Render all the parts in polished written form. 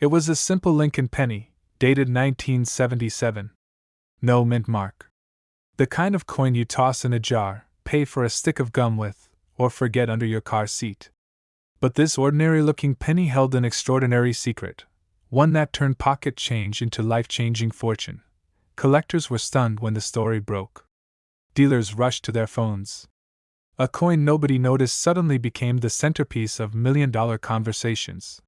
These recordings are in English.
It was a simple Lincoln penny, dated 1977. No mint mark. The kind of coin you toss in a jar, pay for a stick of gum with, or forget under your car seat. But this ordinary-looking penny held an extraordinary secret, one that turned pocket change into life-changing fortune. Collectors were stunned when the story broke. Dealers rushed to their phones. A coin nobody noticed suddenly became the centerpiece of million-dollar conversations.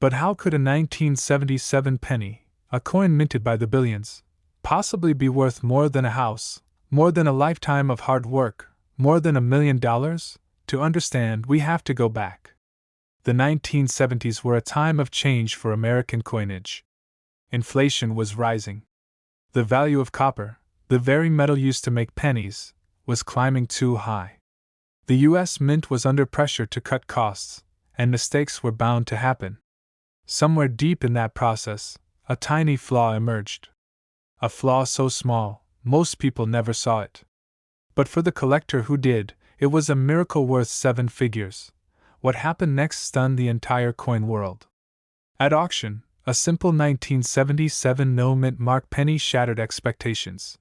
But how could a 1977 penny, a coin minted by the billions, possibly be worth more than a house, more than a lifetime of hard work, more than $1 million? To understand, we have to go back. The 1970s were a time of change for American coinage. Inflation was rising. The value of copper, the very metal used to make pennies, was climbing too high. The U.S. Mint was under pressure to cut costs, and mistakes were bound to happen. Somewhere deep in that process, a tiny flaw emerged. A flaw so small, most people never saw it. But for the collector who did, it was a miracle worth 7 figures. What happened next stunned the entire coin world. At auction, a simple 1977 no-mint mark penny shattered expectations.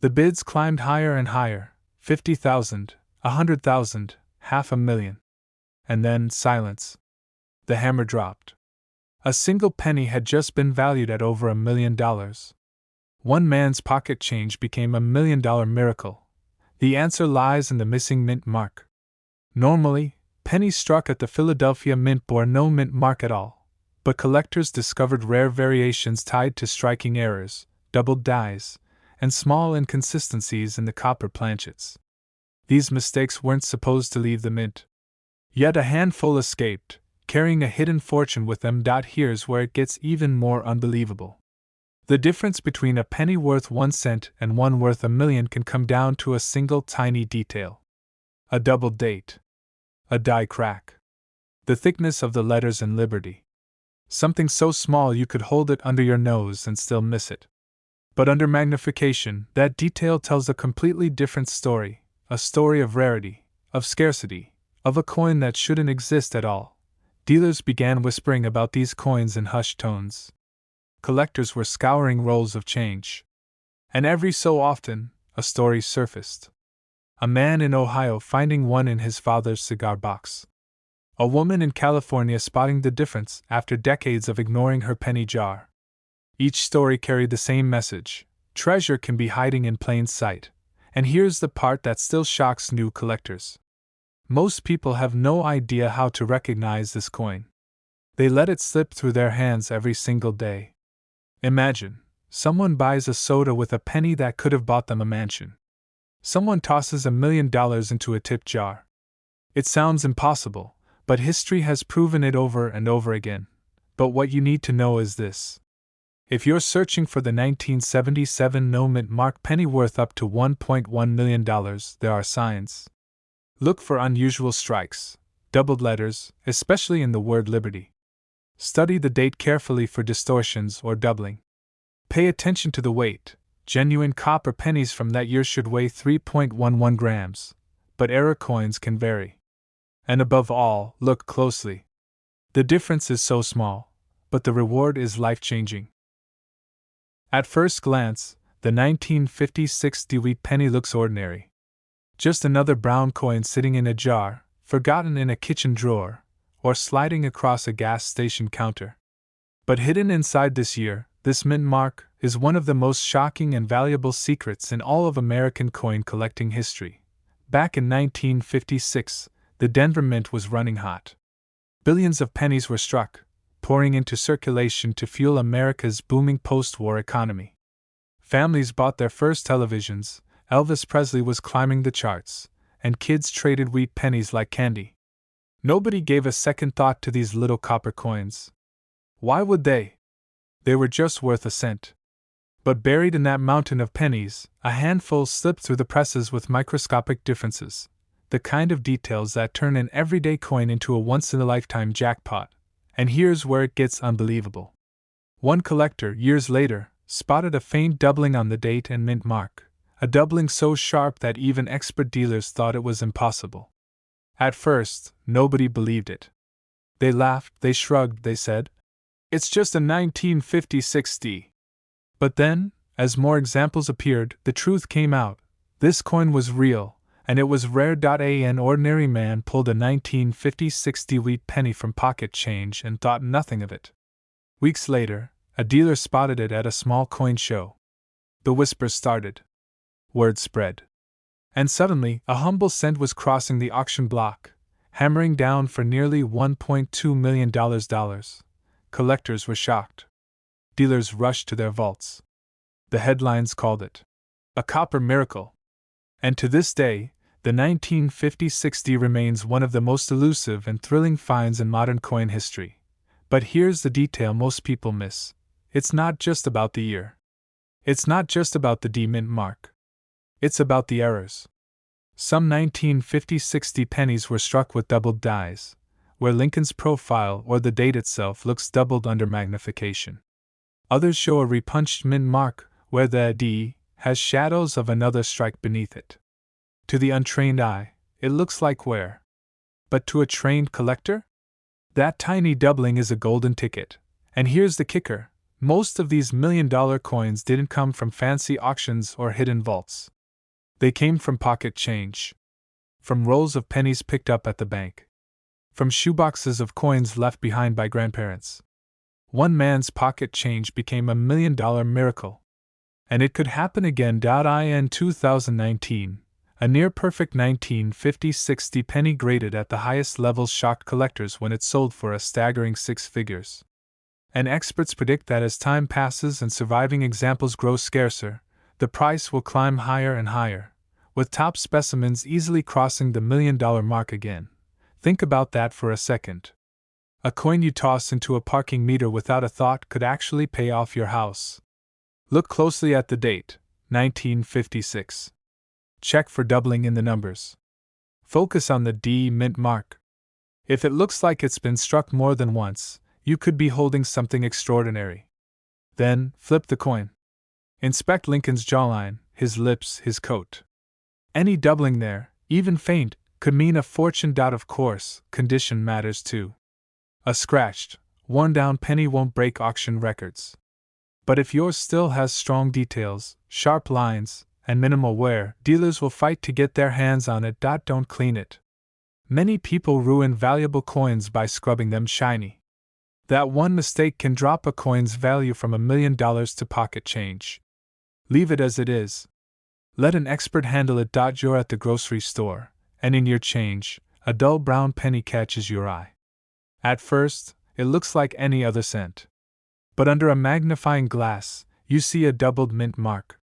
The bids climbed higher and higher, 50,000, 100,000, 500,000. And then silence. The hammer dropped. A single penny had just been valued at over $1 million. One man's pocket change became $1 million miracle. The answer lies in the missing mint mark. Normally, pennies struck at the Philadelphia Mint bore no mint mark at all, but collectors discovered rare variations tied to striking errors, doubled dies, and small inconsistencies in the copper planchets. These mistakes weren't supposed to leave the mint. Yet a handful escaped, carrying a hidden fortune with them. Here's where it gets even more unbelievable. The difference between a penny worth 1 cent and one worth $1 million can come down to a single tiny detail. A doubled date. A die crack. The thickness of the letters in Liberty. Something so small you could hold it under your nose and still miss it. But under magnification, that detail tells a completely different story, a story of rarity, of scarcity, of a coin that shouldn't exist at all. Dealers began whispering about these coins in hushed tones. Collectors were scouring rolls of change. And every so often, a story surfaced. A man in Ohio finding one in his father's cigar box. A woman in California spotting the difference after decades of ignoring her penny jar. Each story carried the same message: treasure can be hiding in plain sight. And here's the part that still shocks new collectors. Most people have no idea how to recognize this coin. They let it slip through their hands every single day. Imagine, someone buys a soda with a penny that could have bought them a mansion. Someone tosses $1 million into a tip jar. It sounds impossible, but history has proven it over and over again. But what you need to know is this. If you're searching for the 1977 no-mint mark penny worth up to $1.1 million, there are signs. Look for unusual strikes, doubled letters, especially in the word Liberty. Study the date carefully for distortions or doubling. Pay attention to the weight. Genuine copper pennies from that year should weigh 3.11 grams, but error coins can vary. And above all, look closely. The difference is so small, but the reward is life-changing. At first glance, the 1956 DeWitt penny looks ordinary. Just another brown coin sitting in a jar, forgotten in a kitchen drawer, or sliding across a gas station counter. But hidden inside this mint mark, is one of the most shocking and valuable secrets in all of American coin collecting history. Back in 1956, the Denver Mint was running hot. Billions of pennies were struck, pouring into circulation to fuel America's booming post-war economy. Families bought their first televisions, Elvis Presley was climbing the charts, and kids traded wheat pennies like candy. Nobody gave a second thought to these little copper coins. Why would they? They were just worth a cent. But buried in that mountain of pennies, a handful slipped through the presses with microscopic differences, the kind of details that turn an everyday coin into a once-in-a-lifetime jackpot. And here's where it gets unbelievable. One collector, years later, spotted a faint doubling on the date and mint mark, a doubling so sharp that even expert dealers thought it was impossible. At first, nobody believed it. They laughed, they shrugged, they said, It's just a 1956 D. But then, as more examples appeared, the truth came out. This coin was real, and it was rare. An ordinary man pulled a 1956 wheat penny from pocket change and thought nothing of it. Weeks later, a dealer spotted it at a small coin show. The whispers started. Word spread. And suddenly, a humble cent was crossing the auction block, hammering down for nearly $1.2 million. Collectors were shocked. Dealers rushed to their vaults. The headlines called it a copper miracle. And to this day, the 1956 D remains one of the most elusive and thrilling finds in modern coin history. But here's the detail most people miss. It's not just about the year. It's not just about the D mint mark. It's about the errors. Some 1956 D pennies were struck with doubled dies, where Lincoln's profile or the date itself looks doubled under magnification. Others show a repunched mint mark, where the D has shadows of another strike beneath it. To the untrained eye, it looks like wear. But to a trained collector? That tiny doubling is a golden ticket. And here's the kicker: most of these $1,000,000 coins didn't come from fancy auctions or hidden vaults. They came from pocket change. From rolls of pennies picked up at the bank. From shoeboxes of coins left behind by grandparents. One man's pocket change became a $1,000,000 miracle. And it could happen again. In 2019, a near-perfect 1956 D penny graded at the highest levels shocked collectors when it sold for a staggering 6 figures. And experts predict that as time passes and surviving examples grow scarcer, the price will climb higher and higher, with top specimens easily crossing the $1,000,000 mark again. Think about that for a second. A coin you toss into a parking meter without a thought could actually pay off your house. Look closely at the date, 1956. Check for doubling in the numbers. Focus on the D mint mark. If it looks like it's been struck more than once, you could be holding something extraordinary. Then, flip the coin. Inspect Lincoln's jawline, his lips, his coat. Any doubling there, even faint, could mean a fortune. Of course, condition matters too. A scratched, worn-down penny won't break auction records. But if yours still has strong details, sharp lines, and minimal wear, dealers will fight to get their hands on it. Don't clean it. Many people ruin valuable coins by scrubbing them shiny. That one mistake can drop a coin's value from $1,000,000 to pocket change. Leave it as it is. Let an expert handle it. You're at the grocery store, and in your change, a dull brown penny catches your eye. At first, it looks like any other cent. But under a magnifying glass, you see a doubled mint mark.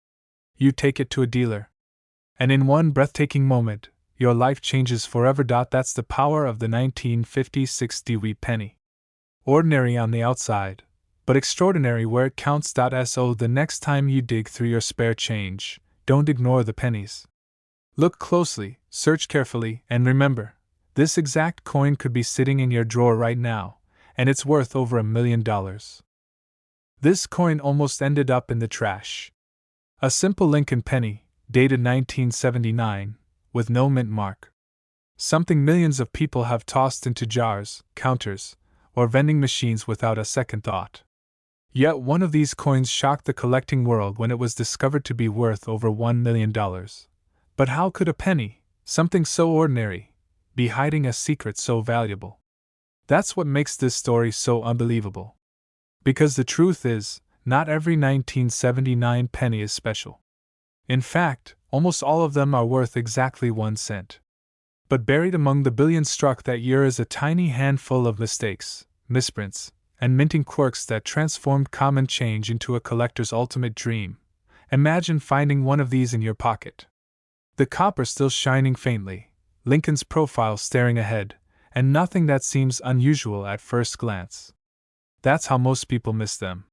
You take it to a dealer. And in one breathtaking moment, your life changes forever. That's the power of the 1956 D wheat penny. Ordinary on the outside, but extraordinary where it counts. So the next time you dig through your spare change, don't ignore the pennies. Look closely, search carefully, and remember, this exact coin could be sitting in your drawer right now, and it's worth over $1,000,000. This coin almost ended up in the trash. A simple Lincoln penny, dated 1979, with no mint mark. Something millions of people have tossed into jars, counters, or vending machines without a second thought. Yet one of these coins shocked the collecting world when it was discovered to be worth over $1,000,000. But how could a penny, something so ordinary, be hiding a secret so valuable? That's what makes this story so unbelievable. Because the truth is, not every 1979 penny is special. In fact, almost all of them are worth exactly 1 cent. But buried among the billions struck that year is a tiny handful of mistakes, misprints, and minting quirks that transformed common change into a collector's ultimate dream. Imagine finding one of these in your pocket. The copper still shining faintly, Lincoln's profile staring ahead, and nothing that seems unusual at first glance. That's how most people miss them.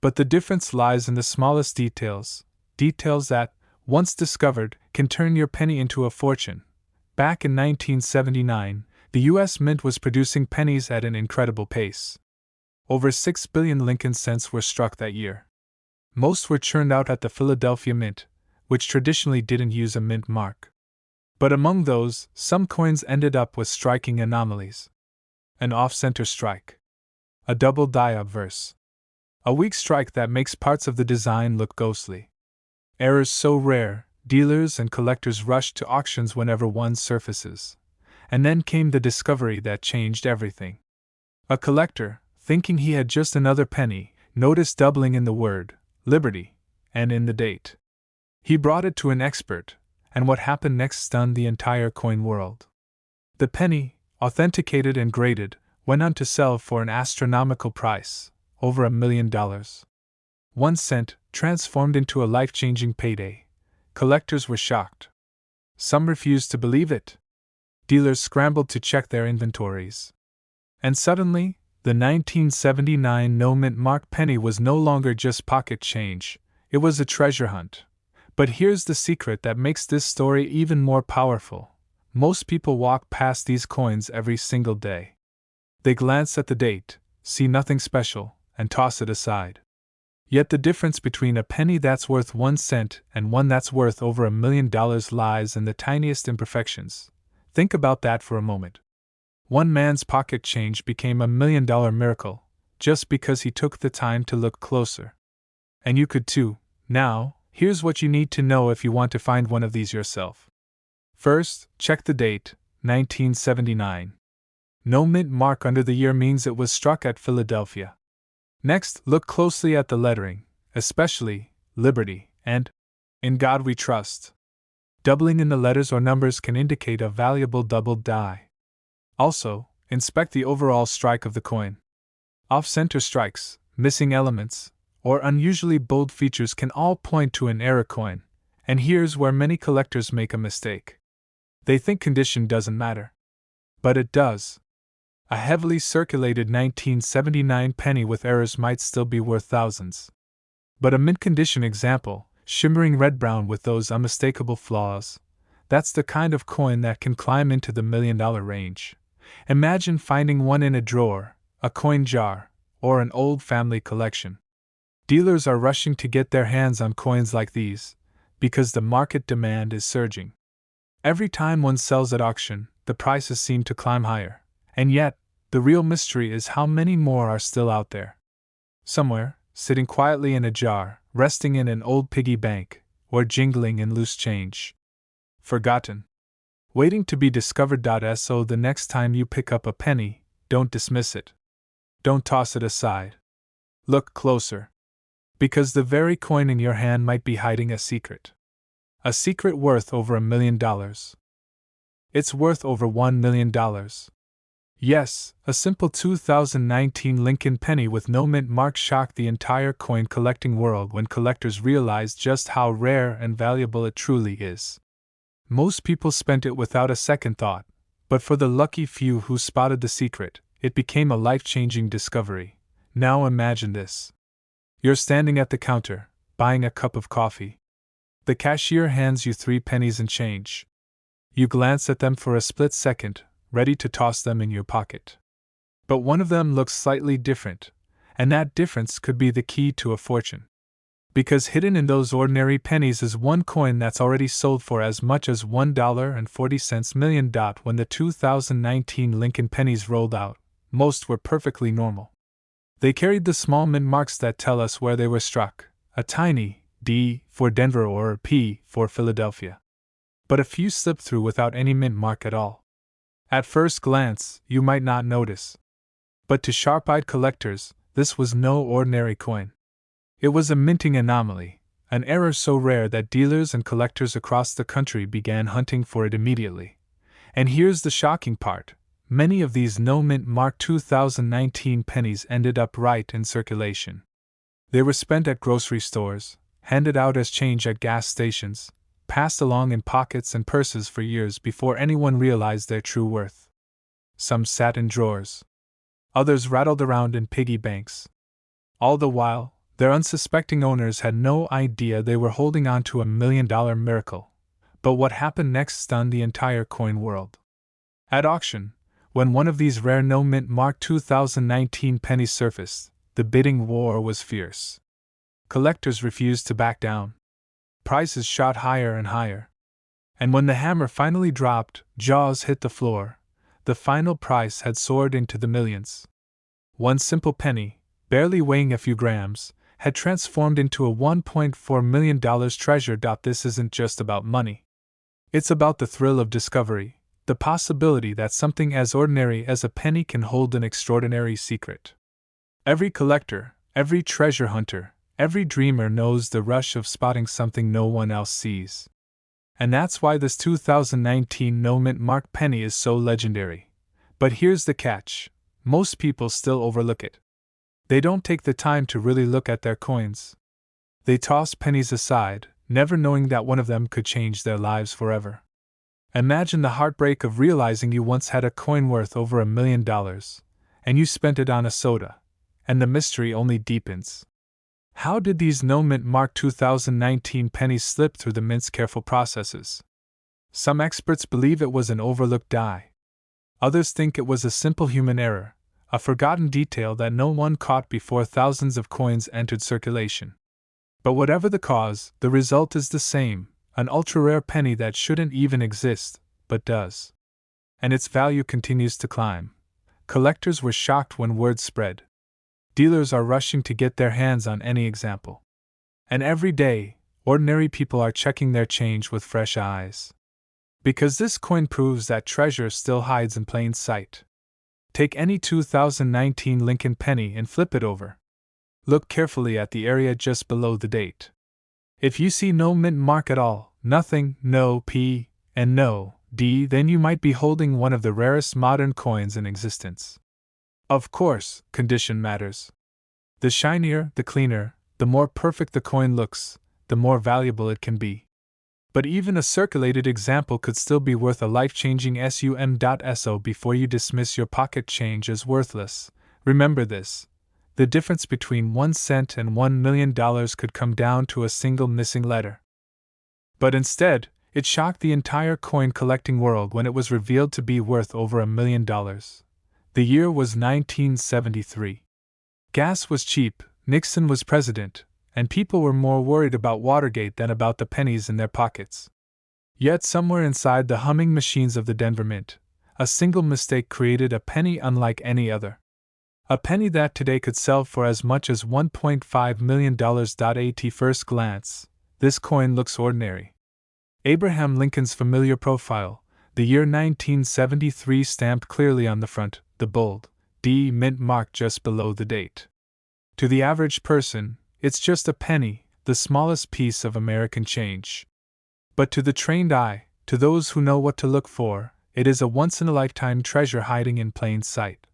But the difference lies in the smallest details, details that, once discovered, can turn your penny into a fortune. Back in 1979, the U.S. Mint was producing pennies at an incredible pace. Over 6 billion Lincoln cents were struck that year. Most were churned out at the Philadelphia Mint, which traditionally didn't use a mint mark. But among those, some coins ended up with striking anomalies. An off-center strike. A double die obverse. A weak strike that makes parts of the design look ghostly. Errors so rare, dealers and collectors rushed to auctions whenever one surfaces. And then came the discovery that changed everything. A collector, thinking he had just another penny, noticed doubling in the word, Liberty, and in the date. He brought it to an expert, and what happened next stunned the entire coin world. The penny, authenticated and graded, went on to sell for an astronomical price, over $1 million. 1 cent transformed into a life-changing payday. Collectors were shocked. Some refused to believe it. Dealers scrambled to check their inventories. And suddenly, the 1979 no-mint mark penny was no longer just pocket change, it was a treasure hunt. But here's the secret that makes this story even more powerful. Most people walk past these coins every single day. They glance at the date, see nothing special, and toss it aside. Yet the difference between a penny that's worth 1 cent and one that's worth over $1 million lies in the tiniest imperfections. Think about that for a moment. One man's pocket change became $1 million miracle, just because he took the time to look closer. And you could too. Now, here's what you need to know if you want to find one of these yourself. First, check the date, 1979. No mint mark under the year means it was struck at Philadelphia. Next, look closely at the lettering, especially Liberty and In God We Trust. Doubling in the letters or numbers can indicate a valuable double die. Also, inspect the overall strike of the coin. Off-center strikes, missing elements, or unusually bold features can all point to an error coin, and here's where many collectors make a mistake. They think condition doesn't matter. But it does. A heavily circulated 1979 penny with errors might still be worth thousands. But a mint-condition example, shimmering red-brown with those unmistakable flaws, that's the kind of coin that can climb into the $1 million range. Imagine finding one in a drawer, a coin jar, or an old family collection. Dealers are rushing to get their hands on coins like these, because the market demand is surging. Every time one sells at auction, the prices seem to climb higher. And yet, the real mystery is how many more are still out there. Somewhere, sitting quietly in a jar, resting in an old piggy bank, or jingling in loose change. Forgotten. Waiting to be discovered. So the next time you pick up a penny, don't dismiss it. Don't toss it aside. Look closer. Because the very coin in your hand might be hiding a secret. A secret worth over $1 million. It's worth over $1 million. Yes, a simple 2019 Lincoln penny with no mint mark shocked the entire coin collecting world when collectors realized just how rare and valuable it truly is. Most people spent it without a second thought, but for the lucky few who spotted the secret, it became a life-changing discovery. Now imagine this. You're standing at the counter, buying a cup of coffee. The cashier hands you 3 pennies and change. You glance at them for a split second, ready to toss them in your pocket. But one of them looks slightly different, and that difference could be the key to a fortune. Because hidden in those ordinary pennies is one coin that's already sold for as much as $1.40 million. When the 2019 Lincoln pennies rolled out, most were perfectly normal. They carried the small mint marks that tell us where they were struck, a tiny D for Denver or a P for Philadelphia. But a few slipped through without any mint mark at all. At first glance, you might not notice. But to sharp-eyed collectors, this was no ordinary coin. It was a minting anomaly, an error so rare that dealers and collectors across the country began hunting for it immediately. And here's the shocking part. Many of these no-mint mark 2019 pennies ended up right in circulation. They were spent at grocery stores, handed out as change at gas stations, passed along in pockets and purses for years before anyone realized their true worth. Some sat in drawers. Others rattled around in piggy banks. All the while, their unsuspecting owners had no idea they were holding on to $1 million miracle. But what happened next stunned the entire coin world. At auction, when one of these rare no-mint mark 2019 pennies surfaced, the bidding war was fierce. Collectors refused to back down. Prices shot higher and higher. And when the hammer finally dropped, jaws hit the floor, the final price had soared into the millions. One simple penny, barely weighing a few grams, had transformed into a $1.4 million treasure. This isn't just about money. It's about the thrill of discovery, the possibility that something as ordinary as a penny can hold an extraordinary secret. Every collector, every treasure hunter, every dreamer knows the rush of spotting something no one else sees. And that's why this 2019 No Mint Mark penny is so legendary. But here's the catch: most people still overlook it. They don't take the time to really look at their coins. They toss pennies aside, never knowing that one of them could change their lives forever. Imagine the heartbreak of realizing you once had a coin worth over $1 million, and you spent it on a soda, and the mystery only deepens. How did these No Mint Mark 2019 pennies slip through the mint's careful processes? Some experts believe it was an overlooked die. Others think it was a simple human error, a forgotten detail that no one caught before thousands of coins entered circulation. But whatever the cause, the result is the same: an ultra-rare penny that shouldn't even exist, but does. And its value continues to climb. Collectors were shocked when word spread. Dealers are rushing to get their hands on any example. And every day, ordinary people are checking their change with fresh eyes. Because this coin proves that treasure still hides in plain sight. Take any 2019 Lincoln penny and flip it over. Look carefully at the area just below the date. If you see no mint mark at all, nothing, no P, and no D, then you might be holding one of the rarest modern coins in existence. Of course, condition matters. The shinier, the cleaner, the more perfect the coin looks, the more valuable it can be. But even a circulated example could still be worth a life-changing sum. Before you dismiss your pocket change as worthless, remember this: the difference between 1 cent and $1 million could come down to a single missing letter. But instead, it shocked the entire coin collecting world when it was revealed to be worth over $1 million. The year was 1973. Gas was cheap, Nixon was president, and people were more worried about Watergate than about the pennies in their pockets. Yet somewhere inside the humming machines of the Denver Mint, a single mistake created a penny unlike any other. A penny that today could sell for as much as $1.5 million. At first glance, this coin looks ordinary. Abraham Lincoln's familiar profile, the year 1973 stamped clearly on the front, the bold D mint mark just below the date. To the average person, it's just a penny, the smallest piece of American change. But to the trained eye, to those who know what to look for, it is a once-in-a-lifetime treasure hiding in plain sight.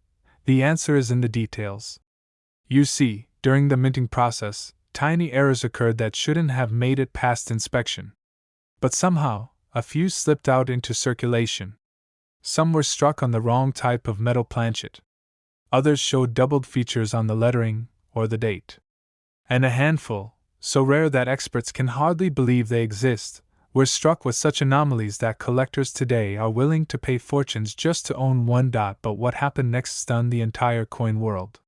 The answer is in the details. You see, during the minting process, tiny errors occurred that shouldn't have made it past inspection. But somehow, a few slipped out into circulation. Some were struck on the wrong type of metal planchet. Others showed doubled features on the lettering or the date. And a handful, so rare that experts can hardly believe they exist, were struck with such anomalies that collectors today are willing to pay fortunes just to own one. But what happened next stunned the entire coin world.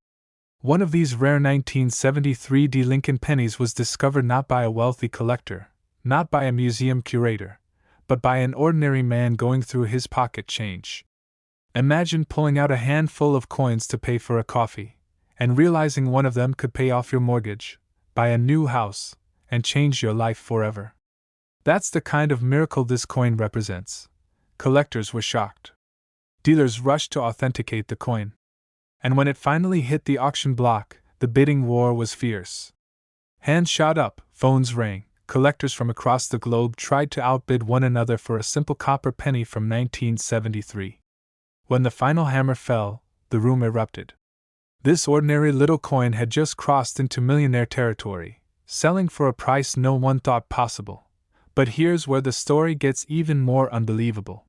One of these rare 1973 D Lincoln pennies was discovered not by a wealthy collector, not by a museum curator, but by an ordinary man going through his pocket change. Imagine pulling out a handful of coins to pay for a coffee, and realizing one of them could pay off your mortgage, buy a new house, and change your life forever. That's the kind of miracle this coin represents. Collectors were shocked. Dealers rushed to authenticate the coin. And when it finally hit the auction block, the bidding war was fierce. Hands shot up, phones rang. Collectors from across the globe tried to outbid one another for a simple copper penny from 1973. When the final hammer fell, the room erupted. This ordinary little coin had just crossed into millionaire territory, selling for a price no one thought possible. But here's where the story gets even more unbelievable.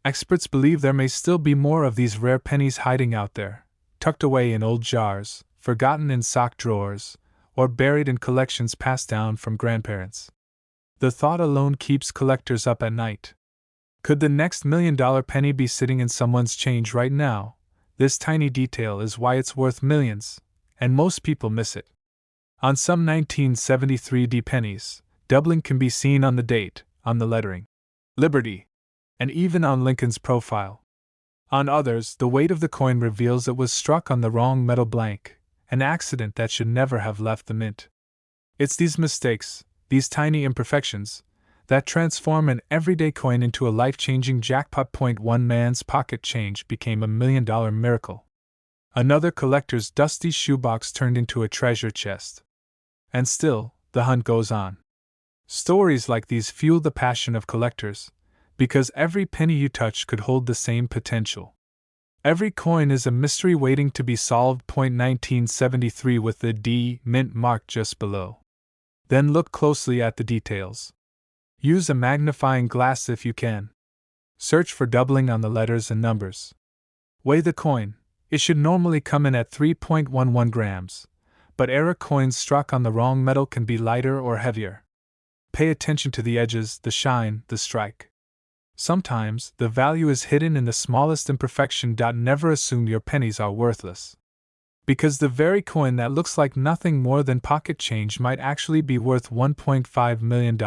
Experts believe there may still be more of these rare pennies hiding out there, tucked away in old jars, forgotten in sock drawers, or buried in collections passed down from grandparents. The thought alone keeps collectors up at night. Could the next $1 million penny be sitting in someone's change right now? This tiny detail is why it's worth millions, and most people miss it. On some 1973 D pennies, doubling can be seen on the date, on the lettering, Liberty, and even on Lincoln's profile. On others, the weight of the coin reveals it was struck on the wrong metal blank, an accident that should never have left the mint. It's these mistakes, these tiny imperfections, that transform an everyday coin into a life-changing jackpot. One man's pocket change became $1 million miracle. Another collector's dusty shoebox turned into a treasure chest. And still, the hunt goes on. Stories like these fuel the passion of collectors, because every penny you touch could hold the same potential. Every coin is a mystery waiting to be solved. 1973 with the D mint mark just below. Then look closely at the details. Use a magnifying glass if you can. Search for doubling on the letters and numbers. Weigh the coin. It should normally come in at 3.11 grams, but error coins struck on the wrong metal can be lighter or heavier. Pay attention to the edges, the shine, the strike. Sometimes, the value is hidden in the smallest imperfection. Never assume your pennies are worthless. Because the very coin that looks like nothing more than pocket change might actually be worth $1.5 million.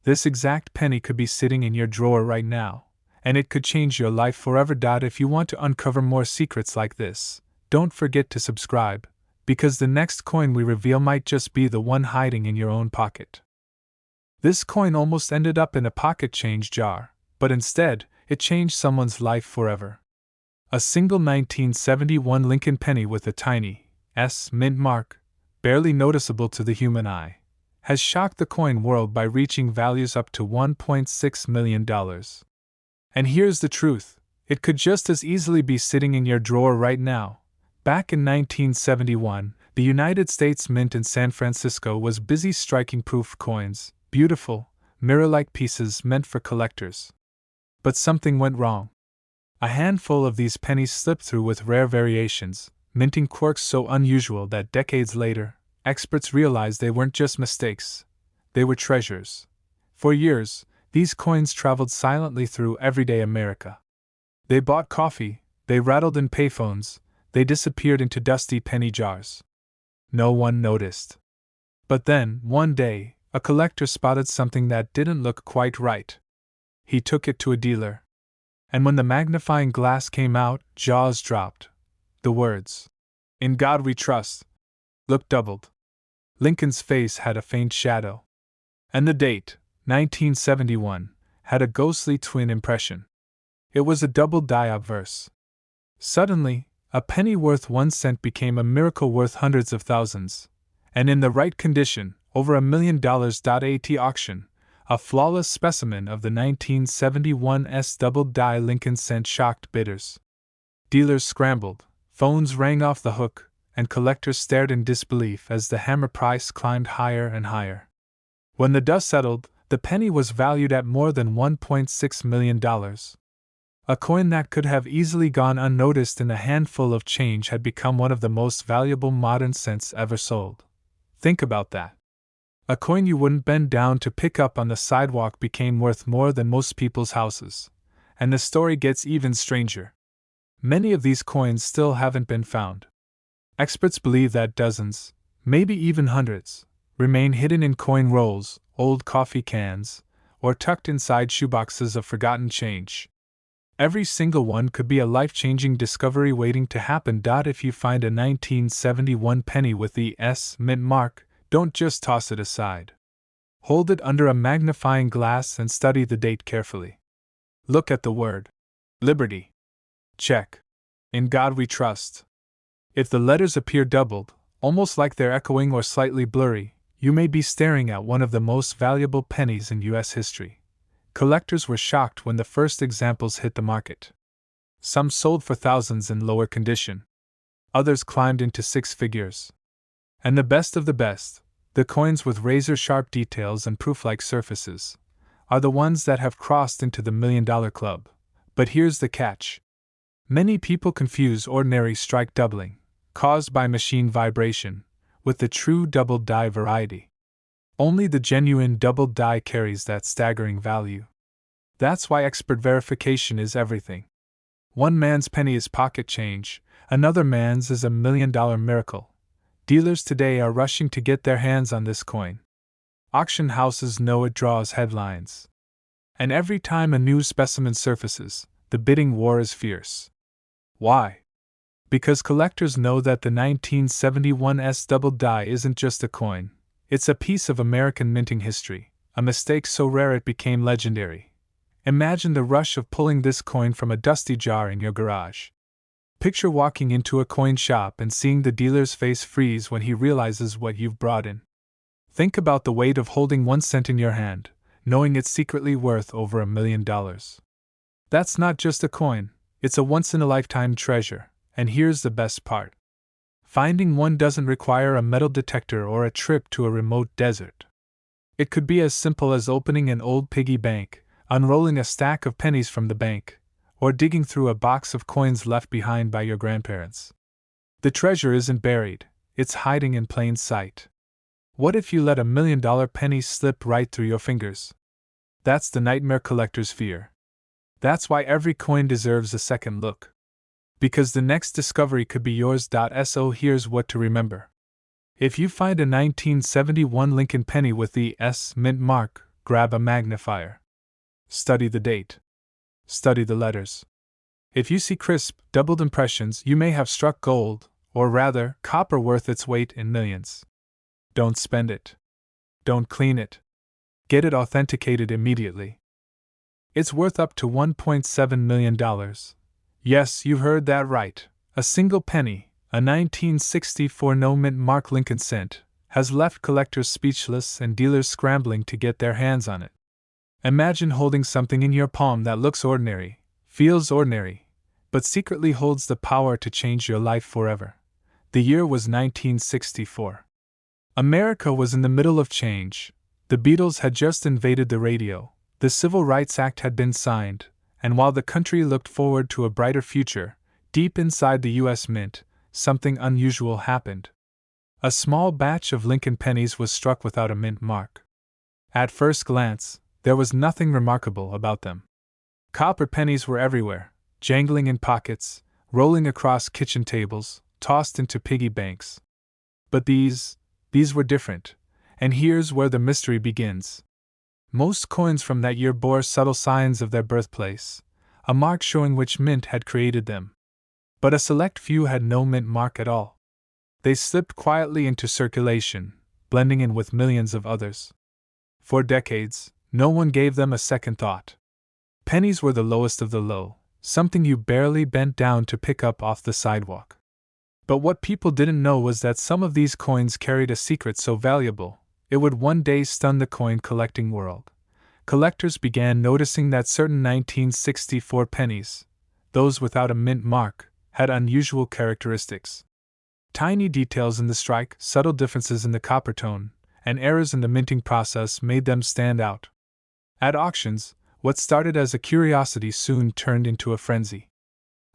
This exact penny could be sitting in your drawer right now, and it could change your life forever. If you want to uncover more secrets like this, don't forget to subscribe, because the next coin we reveal might just be the one hiding in your own pocket. This coin almost ended up in a pocket change jar, but instead, it changed someone's life forever. A single 1971 Lincoln penny with a tiny S mint mark, barely noticeable to the human eye, has shocked the coin world by reaching values up to $1.6 million. And here's the truth, it could just as easily be sitting in your drawer right now. Back in 1971, the United States Mint in San Francisco was busy striking proof coins, beautiful, mirror-like pieces meant for collectors. But something went wrong. A handful of these pennies slipped through with rare variations, minting quirks so unusual that decades later, experts realized they weren't just mistakes, they were treasures. For years, these coins traveled silently through everyday America. They bought coffee, they rattled in payphones, they disappeared into dusty penny jars. No one noticed. But then, one day, a collector spotted something that didn't look quite right. He took it to a dealer. And when the magnifying glass came out, jaws dropped. The words, "In God We Trust," looked doubled. Lincoln's face had a faint shadow. And the date, 1971, had a ghostly twin impression. It was a double-die obverse. Suddenly, a penny worth 1 cent became a miracle worth hundreds of thousands. And in the right condition, over $1 million. At auction, a flawless specimen of the 1971 S double-die Lincoln cent shocked bidders. Dealers scrambled, phones rang off the hook, and collectors stared in disbelief as the hammer price climbed higher and higher. When the dust settled, the penny was valued at more than $1.6 million. A coin that could have easily gone unnoticed in a handful of change had become one of the most valuable modern cents ever sold. Think about that. A coin you wouldn't bend down to pick up on the sidewalk became worth more than most people's houses. And the story gets even stranger. Many of these coins still haven't been found. Experts believe that dozens, maybe even hundreds, remain hidden in coin rolls, old coffee cans, or tucked inside shoeboxes of forgotten change. Every single one could be a life-changing discovery waiting to happen. If you find a 1971 penny with the S mint mark, don't just toss it aside. Hold it under a magnifying glass and study the date carefully. Look at the word Liberty. Check. In God We Trust. If the letters appear doubled, almost like they're echoing or slightly blurry, you may be staring at one of the most valuable pennies in U.S. history. Collectors were shocked when the first examples hit the market. Some sold for thousands in lower condition. Others climbed into six figures. And the best of the best, the coins with razor-sharp details and proof-like surfaces, are the ones that have crossed into the $1 million club. But here's the catch. Many people confuse ordinary strike doubling, caused by machine vibration, with the true double die variety. Only the genuine double die carries that staggering value. That's why expert verification is everything. One man's penny is pocket change, another man's is $1 million miracle. Dealers today are rushing to get their hands on this coin. Auction houses know it draws headlines. And every time a new specimen surfaces, the bidding war is fierce. Why? Because collectors know that the 1971 S double die isn't just a coin, it's a piece of American minting history, a mistake so rare it became legendary. Imagine the rush of pulling this coin from a dusty jar in your garage. Picture walking into a coin shop and seeing the dealer's face freeze when he realizes what you've brought in. Think about the weight of holding 1 cent in your hand, knowing it's secretly worth over $1 million. That's not just a coin, it's a once-in-a-lifetime treasure, and here's the best part. Finding one doesn't require a metal detector or a trip to a remote desert. It could be as simple as opening an old piggy bank, unrolling a stack of pennies from the bank, or digging through a box of coins left behind by your grandparents. The treasure isn't buried, it's hiding in plain sight. What if you let $1 million penny slip right through your fingers? That's the nightmare collectors fear. That's why every coin deserves a second look. Because the next discovery could be yours. So here's what to remember. If you find a 1971 Lincoln penny with the S mint mark, grab a magnifier. Study the date. Study the letters. If you see crisp, doubled impressions, you may have struck gold, or rather, copper worth its weight in millions. Don't spend it. Don't clean it. Get it authenticated immediately. It's worth up to $1.7 million. Yes, you heard that right. A single penny, a 1964 no mint mark Lincoln cent, has left collectors speechless and dealers scrambling to get their hands on it. Imagine holding something in your palm that looks ordinary, feels ordinary, but secretly holds the power to change your life forever. The year was 1964. America was in the middle of change. The Beatles had just invaded the radio, the Civil Rights Act had been signed, and while the country looked forward to a brighter future, deep inside the U.S. Mint, something unusual happened. A small batch of Lincoln pennies was struck without a mint mark. At first glance, there was nothing remarkable about them. Copper pennies were everywhere, jangling in pockets, rolling across kitchen tables, tossed into piggy banks. But these were different, and here's where the mystery begins. Most coins from that year bore subtle signs of their birthplace, a mark showing which mint had created them. But a select few had no mint mark at all. They slipped quietly into circulation, blending in with millions of others. For decades, no one gave them a second thought. Pennies were the lowest of the low, something you barely bent down to pick up off the sidewalk. But what people didn't know was that some of these coins carried a secret so valuable, it would one day stun the coin collecting world. Collectors began noticing that certain 1964 pennies, those without a mint mark, had unusual characteristics. Tiny details in the strike, subtle differences in the copper tone, and errors in the minting process made them stand out. At auctions, what started as a curiosity soon turned into a frenzy.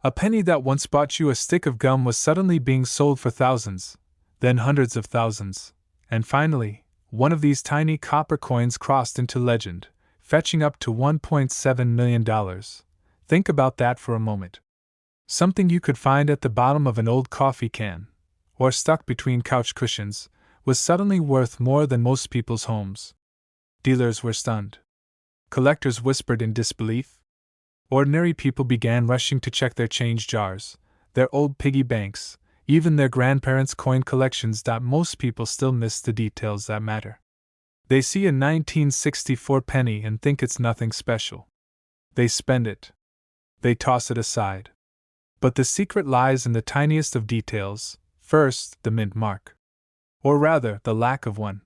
A penny that once bought you a stick of gum was suddenly being sold for thousands, then hundreds of thousands, and finally, one of these tiny copper coins crossed into legend, fetching up to $1.7 million. Think about that for a moment. Something you could find at the bottom of an old coffee can, or stuck between couch cushions, was suddenly worth more than most people's homes. Dealers were stunned. Collectors whispered in disbelief. Ordinary people began rushing to check their change jars, their old piggy banks, even their grandparents' coin collections. Most people still miss the details that matter. They see a 1964 penny and think it's nothing special. They spend it. They toss it aside. But the secret lies in the tiniest of details. First, the mint mark. Or rather, the lack of one.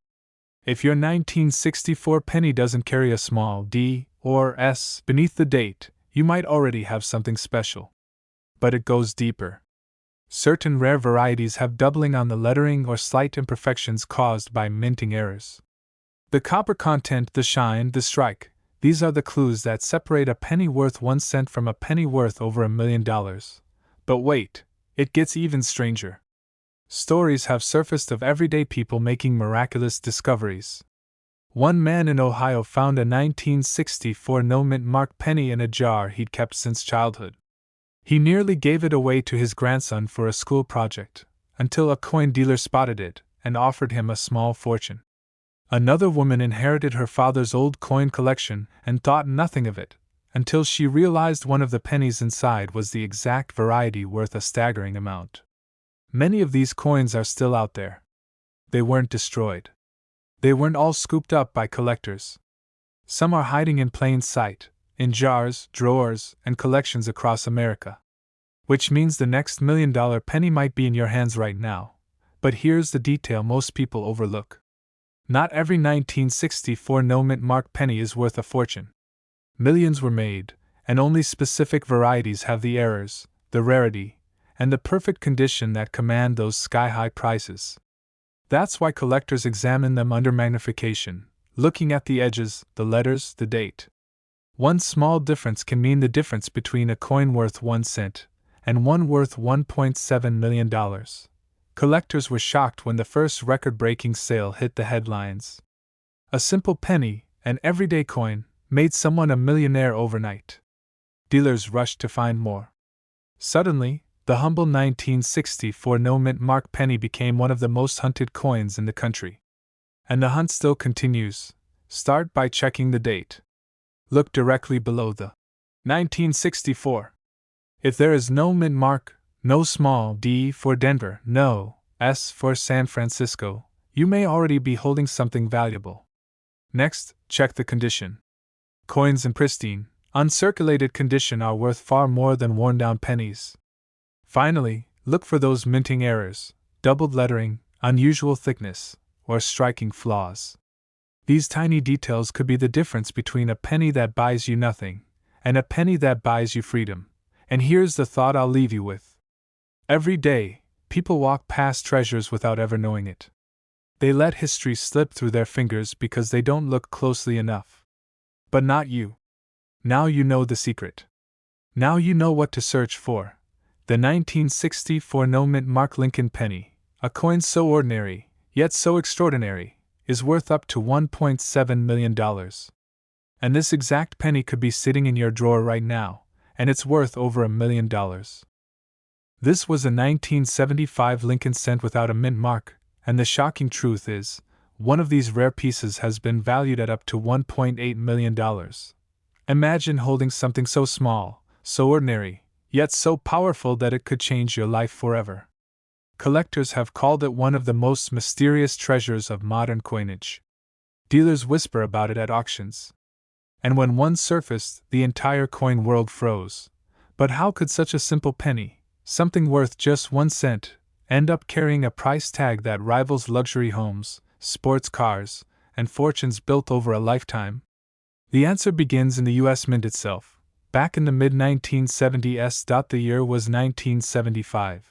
If your 1964 penny doesn't carry a small D or S beneath the date, you might already have something special. But it goes deeper. Certain rare varieties have doubling on the lettering or slight imperfections caused by minting errors. The copper content, the shine, the strike, these are the clues that separate a penny worth 1 cent from a penny worth over $1 million. But wait, it gets even stranger. Stories have surfaced of everyday people making miraculous discoveries. One man in Ohio found a 1964 no mint mark penny in a jar he'd kept since childhood. He nearly gave it away to his grandson for a school project, until a coin dealer spotted it and offered him a small fortune. Another woman inherited her father's old coin collection and thought nothing of it, until she realized one of the pennies inside was the exact variety worth a staggering amount. Many of these coins are still out there. They weren't destroyed. They weren't all scooped up by collectors. Some are hiding in plain sight, in jars, drawers, and collections across America. Which means the next $1 million penny might be in your hands right now. But here's the detail most people overlook. Not every 1964 no-mint mark penny is worth a fortune. Millions were made, and only specific varieties have the errors, the rarity, and the perfect condition that command those sky-high prices. That's why collectors examine them under magnification, looking at the edges, the letters, the date. One small difference can mean the difference between a coin worth 1 cent and one worth $1.7 million. Collectors were shocked when the first record-breaking sale hit the headlines. A simple penny, an everyday coin, made someone a millionaire overnight. Dealers rushed to find more. Suddenly, the humble 1964 no-mint mark penny became one of the most hunted coins in the country. And the hunt still continues. Start by checking the date. Look directly below the 1964. If there is no mint mark, no small d for Denver, no s for San Francisco, you may already be holding something valuable. Next, check the condition. Coins in pristine, uncirculated condition are worth far more than worn-down pennies. Finally, look for those minting errors, doubled lettering, unusual thickness, or striking flaws. These tiny details could be the difference between a penny that buys you nothing and a penny that buys you freedom. And here's the thought I'll leave you with. Every day, people walk past treasures without ever knowing it. They let history slip through their fingers because they don't look closely enough. But not you. Now you know the secret. Now you know what to search for. The 1964 no-mint mark Lincoln penny, a coin so ordinary, yet so extraordinary, is worth up to $1.7 million. And this exact penny could be sitting in your drawer right now, and it's worth over $1 million. This was a 1975 Lincoln cent without a mint mark, and the shocking truth is, one of these rare pieces has been valued at up to $1.8 million. Imagine holding something so small, so ordinary, yet so powerful that it could change your life forever. Collectors have called it one of the most mysterious treasures of modern coinage. Dealers whisper about it at auctions. And when one surfaced, the entire coin world froze. But how could such a simple penny, something worth just 1 cent, end up carrying a price tag that rivals luxury homes, sports cars, and fortunes built over a lifetime? The answer begins in the U.S. Mint itself, back in the mid-1970s. The year was 1975.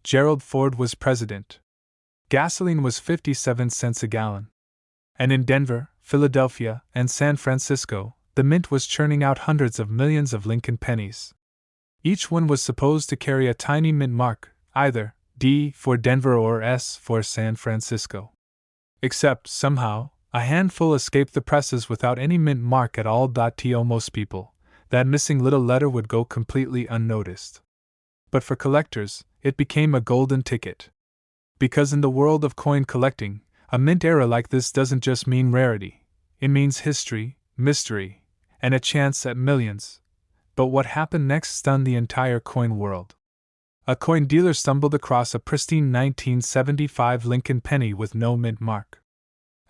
Gerald Ford was president. Gasoline was 57 cents a gallon. And in Denver, Philadelphia, and San Francisco, the mint was churning out hundreds of millions of Lincoln pennies. Each one was supposed to carry a tiny mint mark, either D for Denver or S for San Francisco. Except, somehow, a handful escaped the presses without any mint mark at all. To most people, that missing little letter would go completely unnoticed. But for collectors, it became a golden ticket. Because in the world of coin collecting, a mint era like this doesn't just mean rarity, it means history, mystery, and a chance at millions. But what happened next stunned the entire coin world. A coin dealer stumbled across a pristine 1975 Lincoln penny with no mint mark.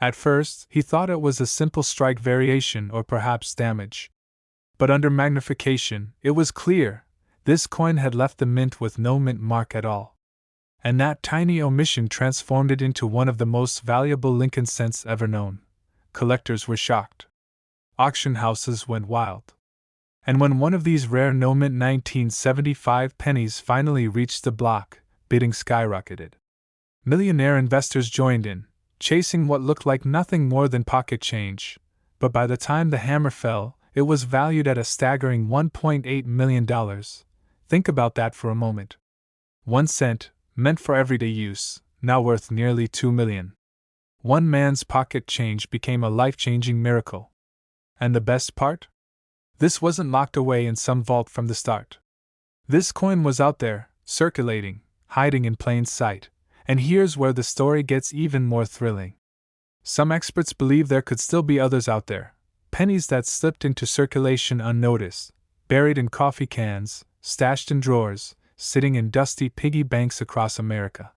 At first, he thought it was a simple strike variation or perhaps damage. But under magnification, it was clear, this coin had left the mint with no mint mark at all. And that tiny omission transformed it into one of the most valuable Lincoln cents ever known. Collectors were shocked. Auction houses went wild. And when one of these rare no-mint 1975 pennies finally reached the block, bidding skyrocketed. Millionaire investors joined in, chasing what looked like nothing more than pocket change, but by the time the hammer fell, it was valued at a staggering $1.8 million. Think about that for a moment. 1 cent, meant for everyday use, now worth nearly $2 million. One man's pocket change became a life-changing miracle. And the best part? This wasn't locked away in some vault from the start. This coin was out there, circulating, hiding in plain sight, and here's where the story gets even more thrilling. Some experts believe there could still be others out there, pennies that slipped into circulation unnoticed, buried in coffee cans, stashed in drawers, sitting in dusty piggy banks across America.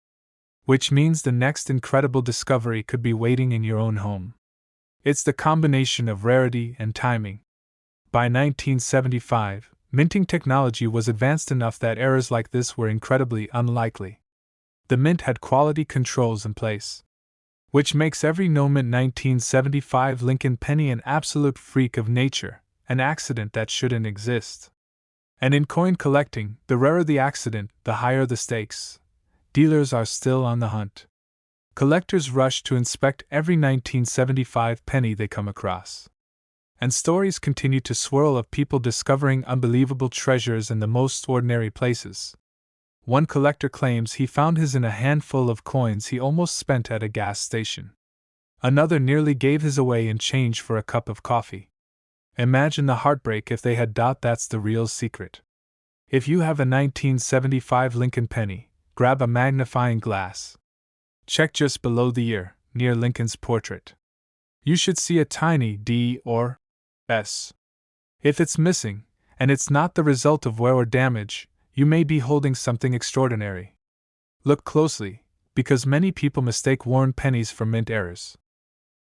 Which means the next incredible discovery could be waiting in your own home. It's the combination of rarity and timing. By 1975, minting technology was advanced enough that errors like this were incredibly unlikely. The mint had quality controls in place, which makes every no-mint 1975 Lincoln penny an absolute freak of nature, an accident that shouldn't exist. And in coin collecting, the rarer the accident, the higher the stakes. Dealers are still on the hunt. Collectors rush to inspect every 1975 penny they come across. And stories continue to swirl of people discovering unbelievable treasures in the most ordinary places. One collector claims he found his in a handful of coins he almost spent at a gas station. Another nearly gave his away in change for a cup of coffee. Imagine the heartbreak if they had doubt that's the real secret. If you have a 1975 Lincoln penny, grab a magnifying glass. Check just below the ear, near Lincoln's portrait. You should see a tiny D or S. If it's missing, and it's not the result of wear or damage, you may be holding something extraordinary. Look closely, because many people mistake worn pennies for mint errors.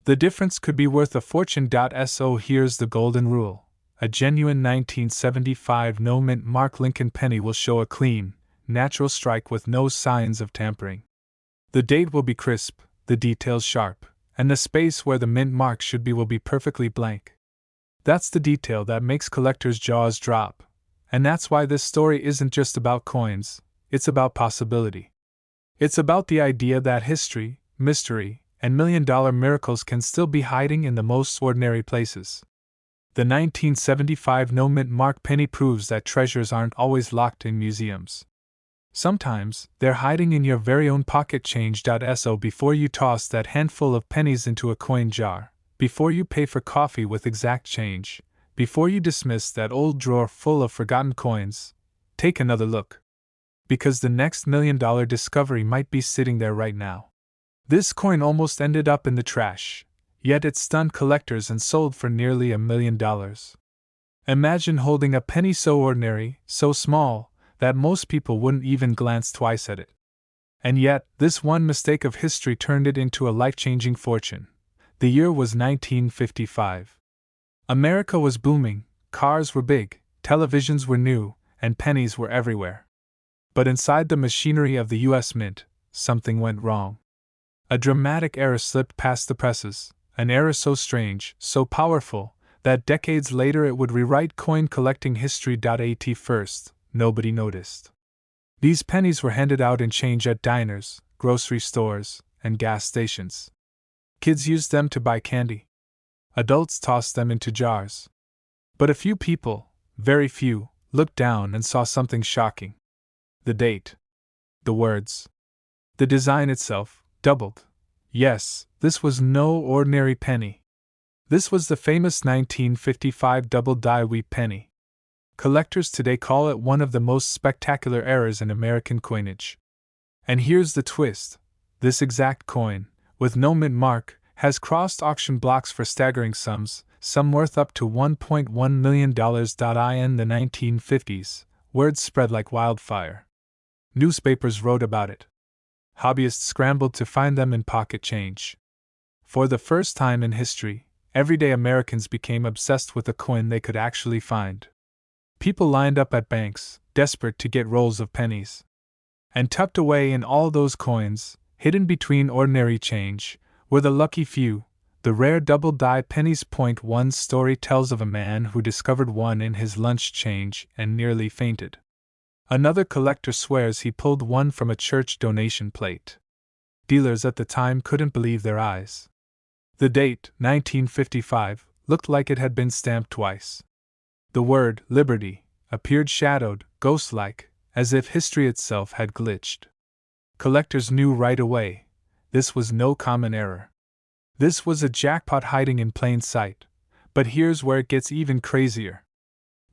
The difference could be worth a fortune. So here's the golden rule. A genuine 1975 no-mint mark Lincoln penny will show a clean, natural strike with no signs of tampering. The date will be crisp, the details sharp, and the space where the mint mark should be will be perfectly blank. That's the detail that makes collectors' jaws drop. And that's why this story isn't just about coins, it's about possibility. It's about the idea that history, mystery, and million-dollar miracles can still be hiding in the most ordinary places. The 1975 no-mint mark penny proves that treasures aren't always locked in museums. Sometimes, they're hiding in your very own pocket change. So before you toss that handful of pennies into a coin jar, before you pay for coffee with exact change, before you dismiss that old drawer full of forgotten coins, take another look. Because the next million-dollar discovery might be sitting there right now. This coin almost ended up in the trash, yet it stunned collectors and sold for nearly $1 million. Imagine holding a penny so ordinary, so small, that most people wouldn't even glance twice at it. And yet, this one mistake of history turned it into a life-changing fortune. The year was 1955. America was booming, cars were big, televisions were new, and pennies were everywhere. But inside the machinery of the U.S. Mint, something went wrong. A dramatic error slipped past the presses, an error so strange, so powerful, that decades later it would rewrite coin collecting history. At first, nobody noticed. These pennies were handed out in change at diners, grocery stores, and gas stations. Kids used them to buy candy. Adults tossed them into jars. But a few people, very few, looked down and saw something shocking. The date. The words. The design itself, doubled. Yes, this was no ordinary penny. This was the famous 1955 double-die wheat penny. Collectors today call it one of the most spectacular errors in American coinage. And here's the twist. This exact coin, with no mint mark, has crossed auction blocks for staggering sums, some worth up to $1.1 million. In the 1950s, word spread like wildfire. Newspapers wrote about it. Hobbyists scrambled to find them in pocket change. For the first time in history, everyday Americans became obsessed with a coin they could actually find. People lined up at banks, desperate to get rolls of pennies. And tucked away in all those coins, hidden between ordinary change, were the lucky few, the rare double-die pennies. One story tells of a man who discovered one in his lunch change and nearly fainted. Another collector swears he pulled one from a church donation plate. Dealers at the time couldn't believe their eyes. The date, 1955, looked like it had been stamped twice. The word, liberty, appeared shadowed, ghost-like, as if history itself had glitched. Collectors knew right away. This was no common error. This was a jackpot hiding in plain sight. But here's where it gets even crazier.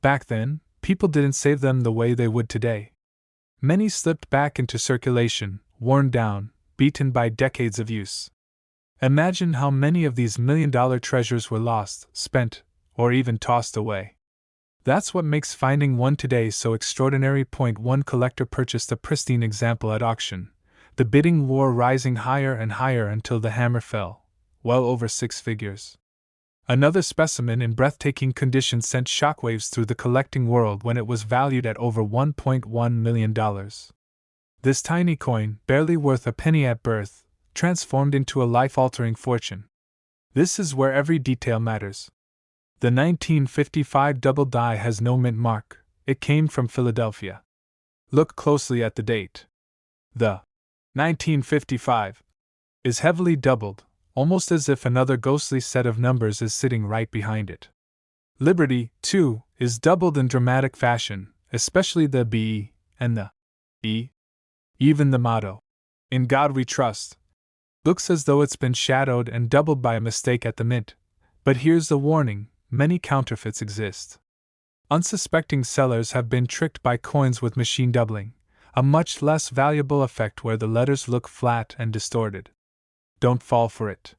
Back then, people didn't save them the way they would today. Many slipped back into circulation, worn down, beaten by decades of use. Imagine how many of these million-dollar treasures were lost, spent, or even tossed away. That's what makes finding one today so extraordinary. One collector purchased a pristine example at auction, the bidding war rising higher and higher until the hammer fell, well over 6 figures. Another specimen in breathtaking condition sent shockwaves through the collecting world when it was valued at over $1.1 million. This tiny coin, barely worth a penny at birth, transformed into a life-altering fortune. This is where every detail matters. The 1955 double die has no mint mark. It came from Philadelphia. Look closely at the date. The 1955 is heavily doubled, almost as if another ghostly set of numbers is sitting right behind it. Liberty, too, is doubled in dramatic fashion, especially the B and the E. Even the motto, "In God We Trust," looks as though it's been shadowed and doubled by a mistake at the mint. But here's the warning: many counterfeits exist. Unsuspecting sellers have been tricked by coins with machine doubling, a much less valuable effect where the letters look flat and distorted. Don't fall for it.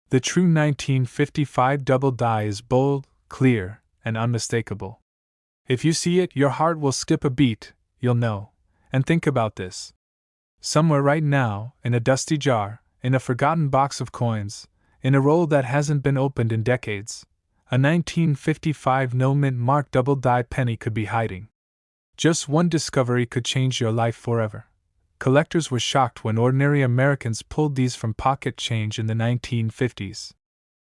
The true 1955 double die is bold, clear, and unmistakable. If you see it, your heart will skip a beat. You'll know. And think about this. Somewhere right now, in a dusty jar, in a forgotten box of coins, in a roll that hasn't been opened in decades, a 1955 no mint mark double die penny could be hiding. Just one discovery could change your life forever. Collectors were shocked when ordinary Americans pulled these from pocket change in the 1950s.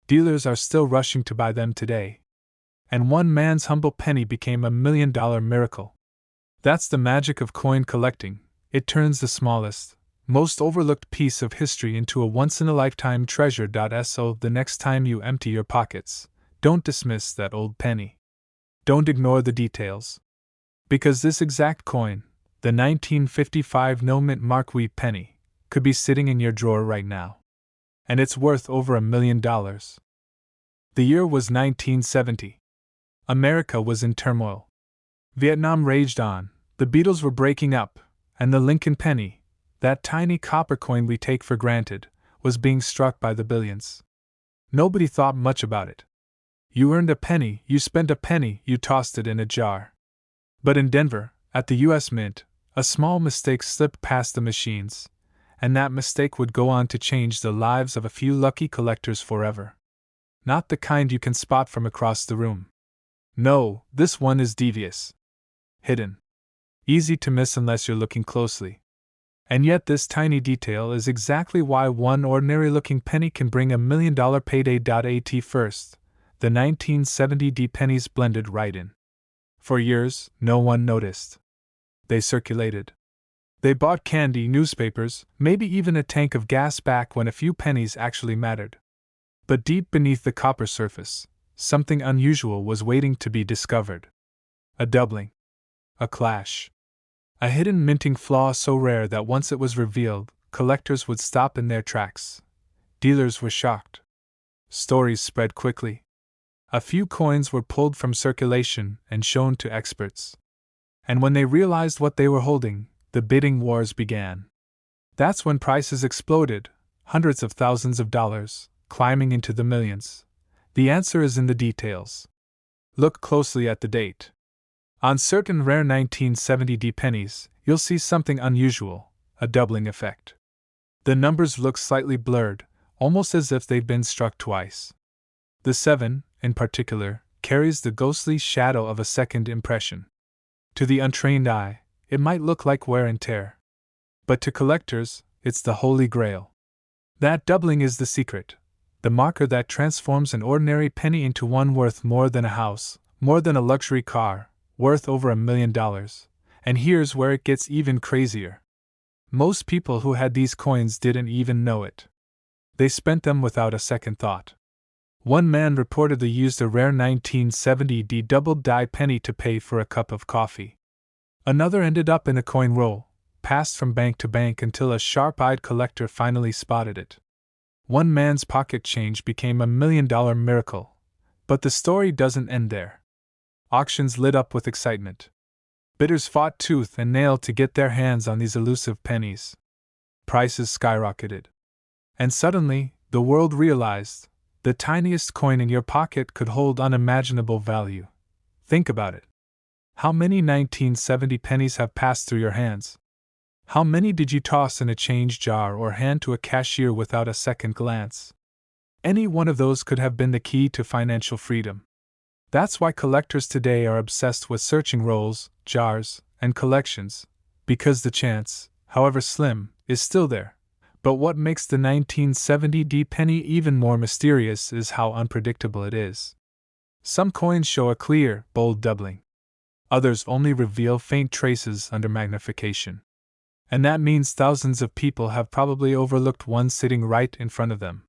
Dealers are still rushing to buy them today. And one man's humble penny became a $1 million miracle. That's the magic of coin collecting. It turns the smallest, most overlooked piece of history into a once-in-a-lifetime treasure. So the next time you empty your pockets, don't dismiss that old penny. Don't ignore the details. Because this exact coin, the 1955 no mint mark wheat penny, could be sitting in your drawer right now. And it's worth over $1 million. The year was 1970. America was in turmoil. Vietnam raged on, the Beatles were breaking up, and the Lincoln penny, that tiny copper coin we take for granted, was being struck by the billions. Nobody thought much about it. You earned a penny, you spent a penny, you tossed it in a jar. But in Denver, at the U.S. Mint, a small mistake slipped past the machines, and that mistake would go on to change the lives of a few lucky collectors forever. Not the kind you can spot from across the room. No, this one is devious. Hidden. Easy to miss unless you're looking closely. And yet this tiny detail is exactly why one ordinary-looking penny can bring $1 million payday. At first, the 1970 D pennies blended right in. For years, no one noticed. They circulated. They bought candy, newspapers, maybe even a tank of gas back when a few pennies actually mattered. But deep beneath the copper surface, something unusual was waiting to be discovered. A doubling. A clash. A hidden minting flaw so rare that once it was revealed, collectors would stop in their tracks. Dealers were shocked. Stories spread quickly. A few coins were pulled from circulation and shown to experts. And when they realized what they were holding, the bidding wars began. That's when prices exploded, hundreds of thousands of dollars, climbing into the millions. The answer is in the details. Look closely at the date. On certain rare 1970 D pennies, you'll see something unusual, a doubling effect. The numbers look slightly blurred, almost as if they've been struck twice. The 7, in particular, carries the ghostly shadow of a second impression. To the untrained eye, it might look like wear and tear. But to collectors, it's the holy grail. That doubling is the secret, the marker that transforms an ordinary penny into one worth more than a house, more than a luxury car, worth over $1 million. And here's where it gets even crazier. Most people who had these coins didn't even know it. They spent them without a second thought. One man reportedly used a rare 1970 D double die penny to pay for a cup of coffee. Another ended up in a coin roll, passed from bank to bank until a sharp-eyed collector finally spotted it. One man's pocket change became $1 million miracle. But the story doesn't end there. Auctions lit up with excitement. Bidders fought tooth and nail to get their hands on these elusive pennies. Prices skyrocketed. And suddenly, the world realized The tiniest coin in your pocket could hold unimaginable value. Think about it. How many 1970 pennies have passed through your hands? How many did you toss in a change jar or hand to a cashier without a second glance? Any one of those could have been the key to financial freedom. That's why collectors today are obsessed with searching rolls, jars, and collections, because the chance, however slim, is still there. But what makes the 1970 penny even more mysterious is how unpredictable it is. Some coins show a clear, bold doubling. Others only reveal faint traces under magnification. And that means thousands of people have probably overlooked one sitting right in front of them.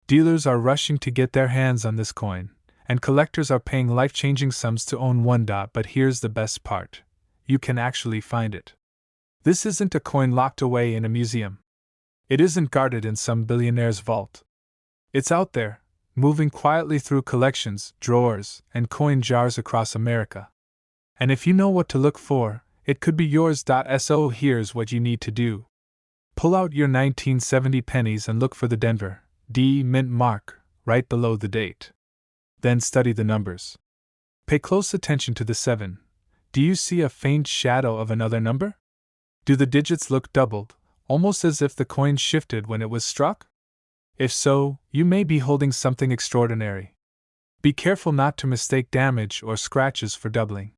Dealers are rushing to get their hands on this coin, and collectors are paying life-changing sums to own one. But here's the best part. You can actually find it. This isn't a coin locked away in a museum. It isn't guarded in some billionaire's vault. It's out there, moving quietly through collections, drawers, and coin jars across America. And if you know what to look for, it could be yours. So here's what you need to do. Pull out your 1970 pennies and look for the Denver D mint mark right below the date. Then study the numbers. Pay close attention to the 7. Do you see a faint shadow of another number? Do the digits look doubled, almost as if the coin shifted when it was struck? If so, you may be holding something extraordinary. Be careful not to mistake damage or scratches for doubling.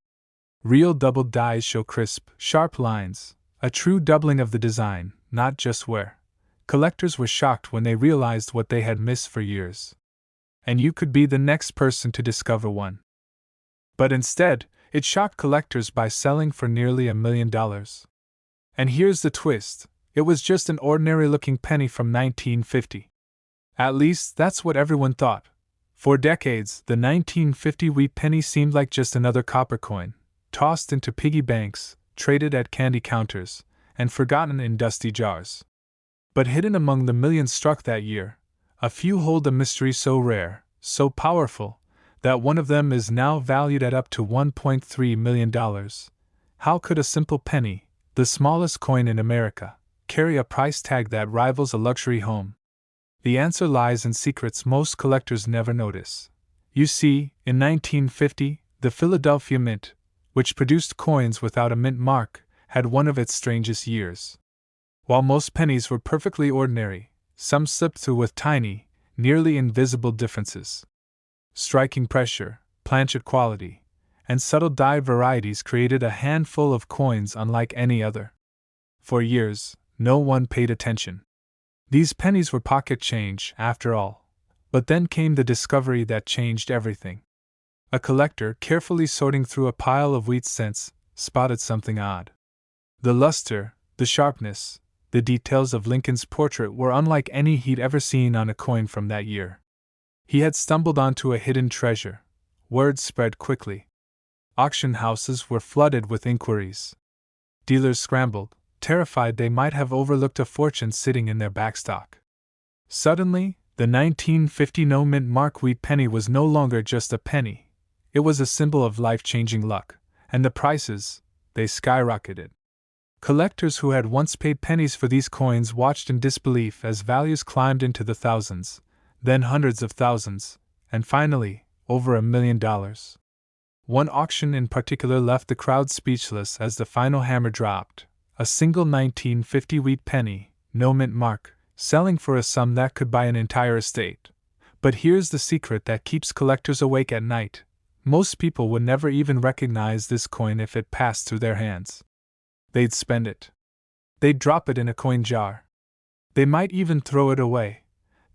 Real doubled dies show crisp, sharp lines, a true doubling of the design, not just wear. Collectors were shocked when they realized what they had missed for years. And you could be the next person to discover one. But instead, it shocked collectors by selling for nearly $1 million. And here's the twist, it was just an ordinary-looking penny from 1950. At least, that's what everyone thought. For decades, the 1950 wee penny seemed like just another copper coin, tossed into piggy banks, traded at candy counters, and forgotten in dusty jars. But hidden among the millions struck that year, a few hold a mystery so rare, so powerful, that one of them is now valued at up to $1.3 million. How could a simple penny, the smallest coin in America, carry a price tag that rivals a luxury home? The answer lies in secrets most collectors never notice. You see, in 1950, the Philadelphia Mint, which produced coins without a mint mark, had one of its strangest years. While most pennies were perfectly ordinary, some slipped through with tiny, nearly invisible differences. Striking pressure, planchet quality, and subtle die varieties created a handful of coins unlike any other. For years, no one paid attention. These pennies were pocket change, after all. But then came the discovery that changed everything. A collector, carefully sorting through a pile of wheat cents, spotted something odd. The luster, the sharpness, the details of Lincoln's portrait were unlike any he'd ever seen on a coin from that year. He had stumbled onto a hidden treasure. Word spread quickly. Auction houses were flooded with inquiries. Dealers scrambled, terrified they might have overlooked a fortune sitting in their backstock. Suddenly, the 1950 no mint mark wheat penny was no longer just a penny. It was a symbol of life-changing luck, and the prices, they skyrocketed. Collectors who had once paid pennies for these coins watched in disbelief as values climbed into the thousands, then hundreds of thousands, and finally, over $1 million. One auction in particular left the crowd speechless as the final hammer dropped. A single 1950 wheat penny, no mint mark, selling for a sum that could buy an entire estate. But here's the secret that keeps collectors awake at night. Most people would never even recognize this coin if it passed through their hands. They'd spend it. They'd drop it in a coin jar. They might even throw it away.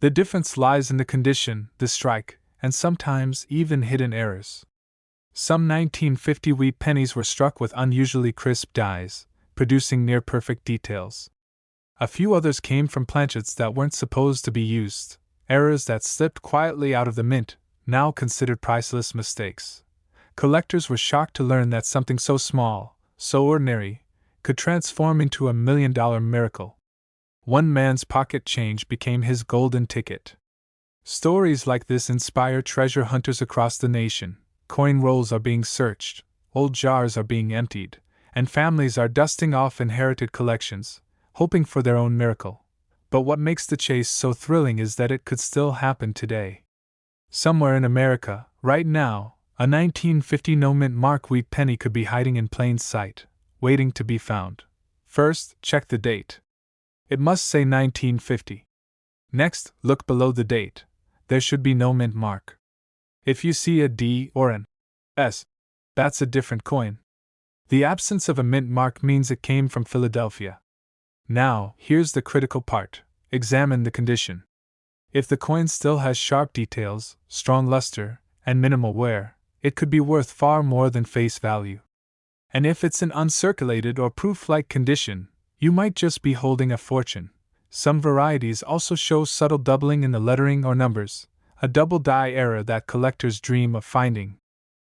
The difference lies in the condition, the strike, and sometimes even hidden errors. Some 1950 wheat pennies were struck with unusually crisp dies, producing near-perfect details. A few others came from planchets that weren't supposed to be used, errors that slipped quietly out of the mint, now considered priceless mistakes. Collectors were shocked to learn that something so small, so ordinary, could transform into $1 million miracle. One man's pocket change became his golden ticket. Stories like this inspire treasure hunters across the nation. Coin rolls are being searched, old jars are being emptied, and families are dusting off inherited collections, hoping for their own miracle. But what makes the chase so thrilling is that it could still happen today. Somewhere in America, right now, a 1950 no-mint mark wheat penny could be hiding in plain sight, waiting to be found. First, check the date. It must say 1950. Next, look below the date. There should be no mint mark. If you see a D or an S, that's a different coin. The absence of a mint mark means it came from Philadelphia. Now, here's the critical part. Examine the condition. If the coin still has sharp details, strong luster, and minimal wear, it could be worth far more than face value. And if it's in uncirculated or proof-like condition, you might just be holding a fortune. Some varieties also show subtle doubling in the lettering or numbers, a double die error that collectors dream of finding.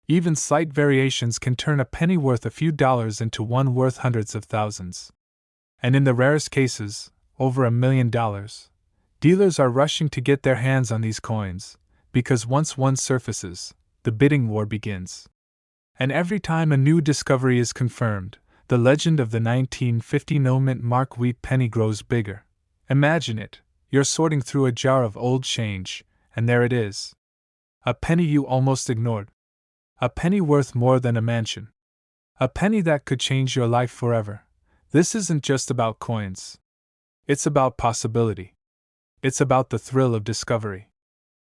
Even slight variations can turn a penny worth a few dollars into one worth hundreds of thousands. And in the rarest cases, over $1 million, dealers are rushing to get their hands on these coins, because once one surfaces, the bidding war begins. And every time a new discovery is confirmed, the legend of the 1950 no-mint mark wheat penny grows bigger. Imagine it, you're sorting through a jar of old change, and there it is. A penny you almost ignored. A penny worth more than a mansion. A penny that could change your life forever. This isn't just about coins. It's about possibility. It's about the thrill of discovery.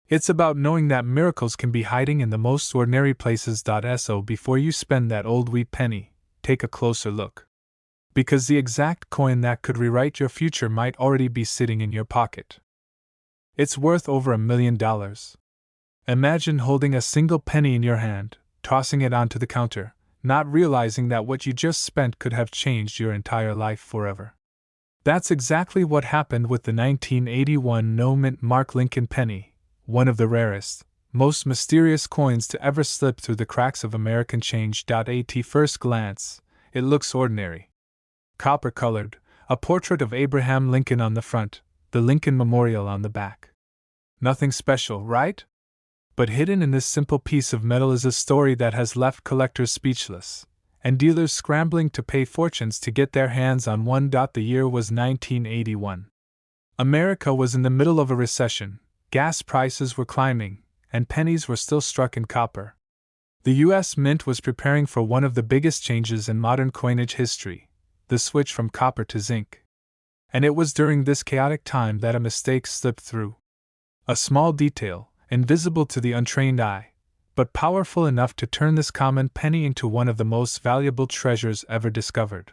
It's about knowing that miracles can be hiding in the most ordinary places. So before you spend that old wheat penny, take a closer look. Because the exact coin that could rewrite your future might already be sitting in your pocket. It's worth over $1 million. Imagine holding a single penny in your hand, tossing it onto the counter, not realizing that what you just spent could have changed your entire life forever. That's exactly what happened with the 1981 no-mint mark Lincoln penny, one of the rarest, most mysterious coins to ever slip through the cracks of American change. At first glance, it looks ordinary. Copper-colored, a portrait of Abraham Lincoln on the front, the Lincoln Memorial on the back. Nothing special, right? But hidden in this simple piece of metal is a story that has left collectors speechless, and dealers scrambling to pay fortunes to get their hands on one. The year was 1981. America was in the middle of a recession, gas prices were climbing, and pennies were still struck in copper. The U.S. Mint was preparing for one of the biggest changes in modern coinage history, the switch from copper to zinc. And it was during this chaotic time that a mistake slipped through. A small detail, invisible to the untrained eye, but powerful enough to turn this common penny into one of the most valuable treasures ever discovered.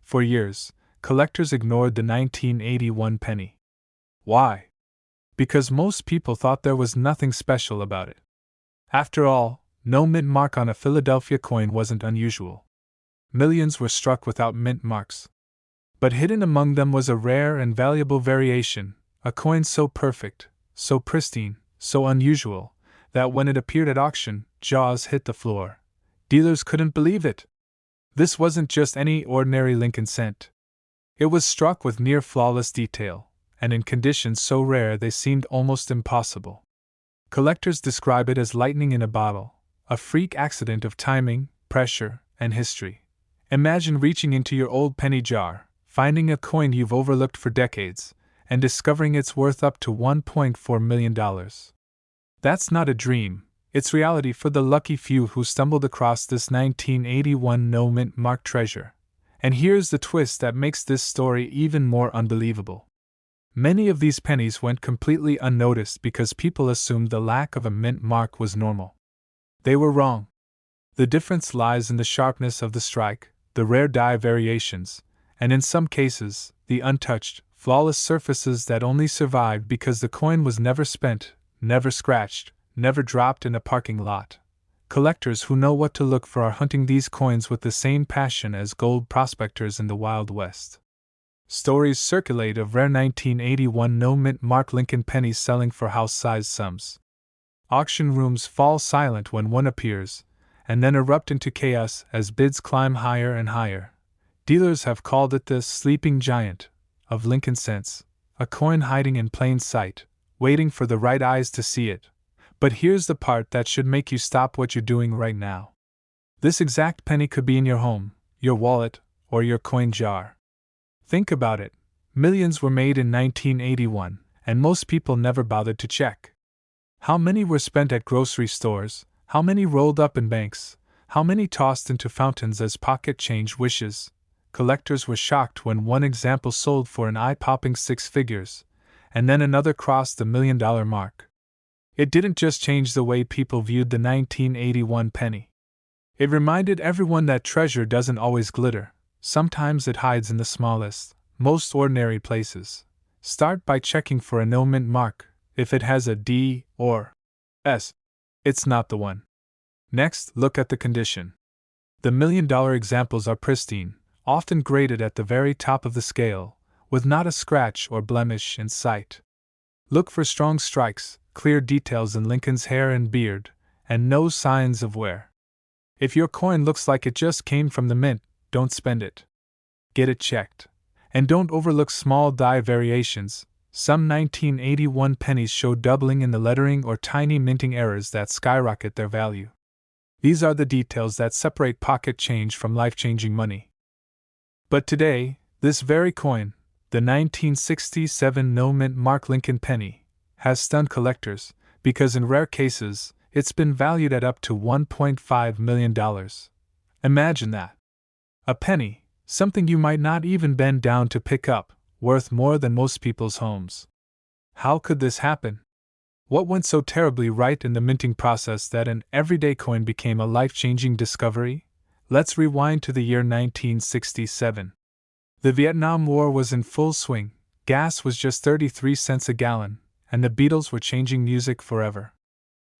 For years, collectors ignored the 1981 penny. Why? Because most people thought there was nothing special about it. After all, no mint mark on a Philadelphia coin wasn't unusual. Millions were struck without mint marks. But hidden among them was a rare and valuable variation, a coin so perfect, so pristine, so unusual, that when it appeared at auction, jaws hit the floor. Dealers couldn't believe it. This wasn't just any ordinary Lincoln cent. It was struck with near-flawless detail, and in conditions so rare they seemed almost impossible. Collectors describe it as lightning in a bottle, a freak accident of timing, pressure, and history. Imagine reaching into your old penny jar, finding a coin you've overlooked for decades, and discovering it's worth up to $1.4 million. That's not a dream, it's reality for the lucky few who stumbled across this 1981 no-mint mark treasure. And here's the twist that makes this story even more unbelievable. Many of these pennies went completely unnoticed because people assumed the lack of a mint mark was normal. They were wrong. The difference lies in the sharpness of the strike, the rare die variations, and in some cases, the untouched, flawless surfaces that only survived because the coin was never spent, never scratched, never dropped in a parking lot. Collectors who know what to look for are hunting these coins with the same passion as gold prospectors in the Wild West. Stories circulate of rare 1981 no-mint mark Lincoln pennies selling for house-sized sums. Auction rooms fall silent when one appears, and then erupt into chaos as bids climb higher and higher. Dealers have called it the sleeping giant of Lincoln cents, a coin hiding in plain sight, waiting for the right eyes to see it. But here's the part that should make you stop what you're doing right now. This exact penny could be in your home, your wallet, or your coin jar. Think about it. Millions were made in 1981, and most people never bothered to check. How many were spent at grocery stores, how many rolled up in banks, how many tossed into fountains as pocket change wishes? Collectors were shocked when one example sold for an eye-popping 6 figures, and then another crossed the $1 million mark. It didn't just change the way people viewed the 1981 penny. It reminded everyone that treasure doesn't always glitter. Sometimes it hides in the smallest, most ordinary places. Start by checking for a no mint mark. If it has a D or S, it's not the one. Next, look at the condition. The $1 million examples are pristine, often graded at the very top of the scale, with not a scratch or blemish in sight. Look for strong strikes, clear details in Lincoln's hair and beard, and no signs of wear. If your coin looks like it just came from the mint, don't spend it. Get it checked. And don't overlook small die variations. Some 1981 pennies show doubling in the lettering or tiny minting errors that skyrocket their value. These are the details that separate pocket change from life-changing money. But today, this very coin, the 1967 no mint mark Lincoln penny, has stunned collectors, because in rare cases, it's been valued at up to $1.5 million. Imagine that. A penny, something you might not even bend down to pick up, worth more than most people's homes. How could this happen? What went so terribly right in the minting process that an everyday coin became a life-changing discovery? Let's rewind to the year 1967. The Vietnam War was in full swing, gas was just 33 cents a gallon, and the Beatles were changing music forever.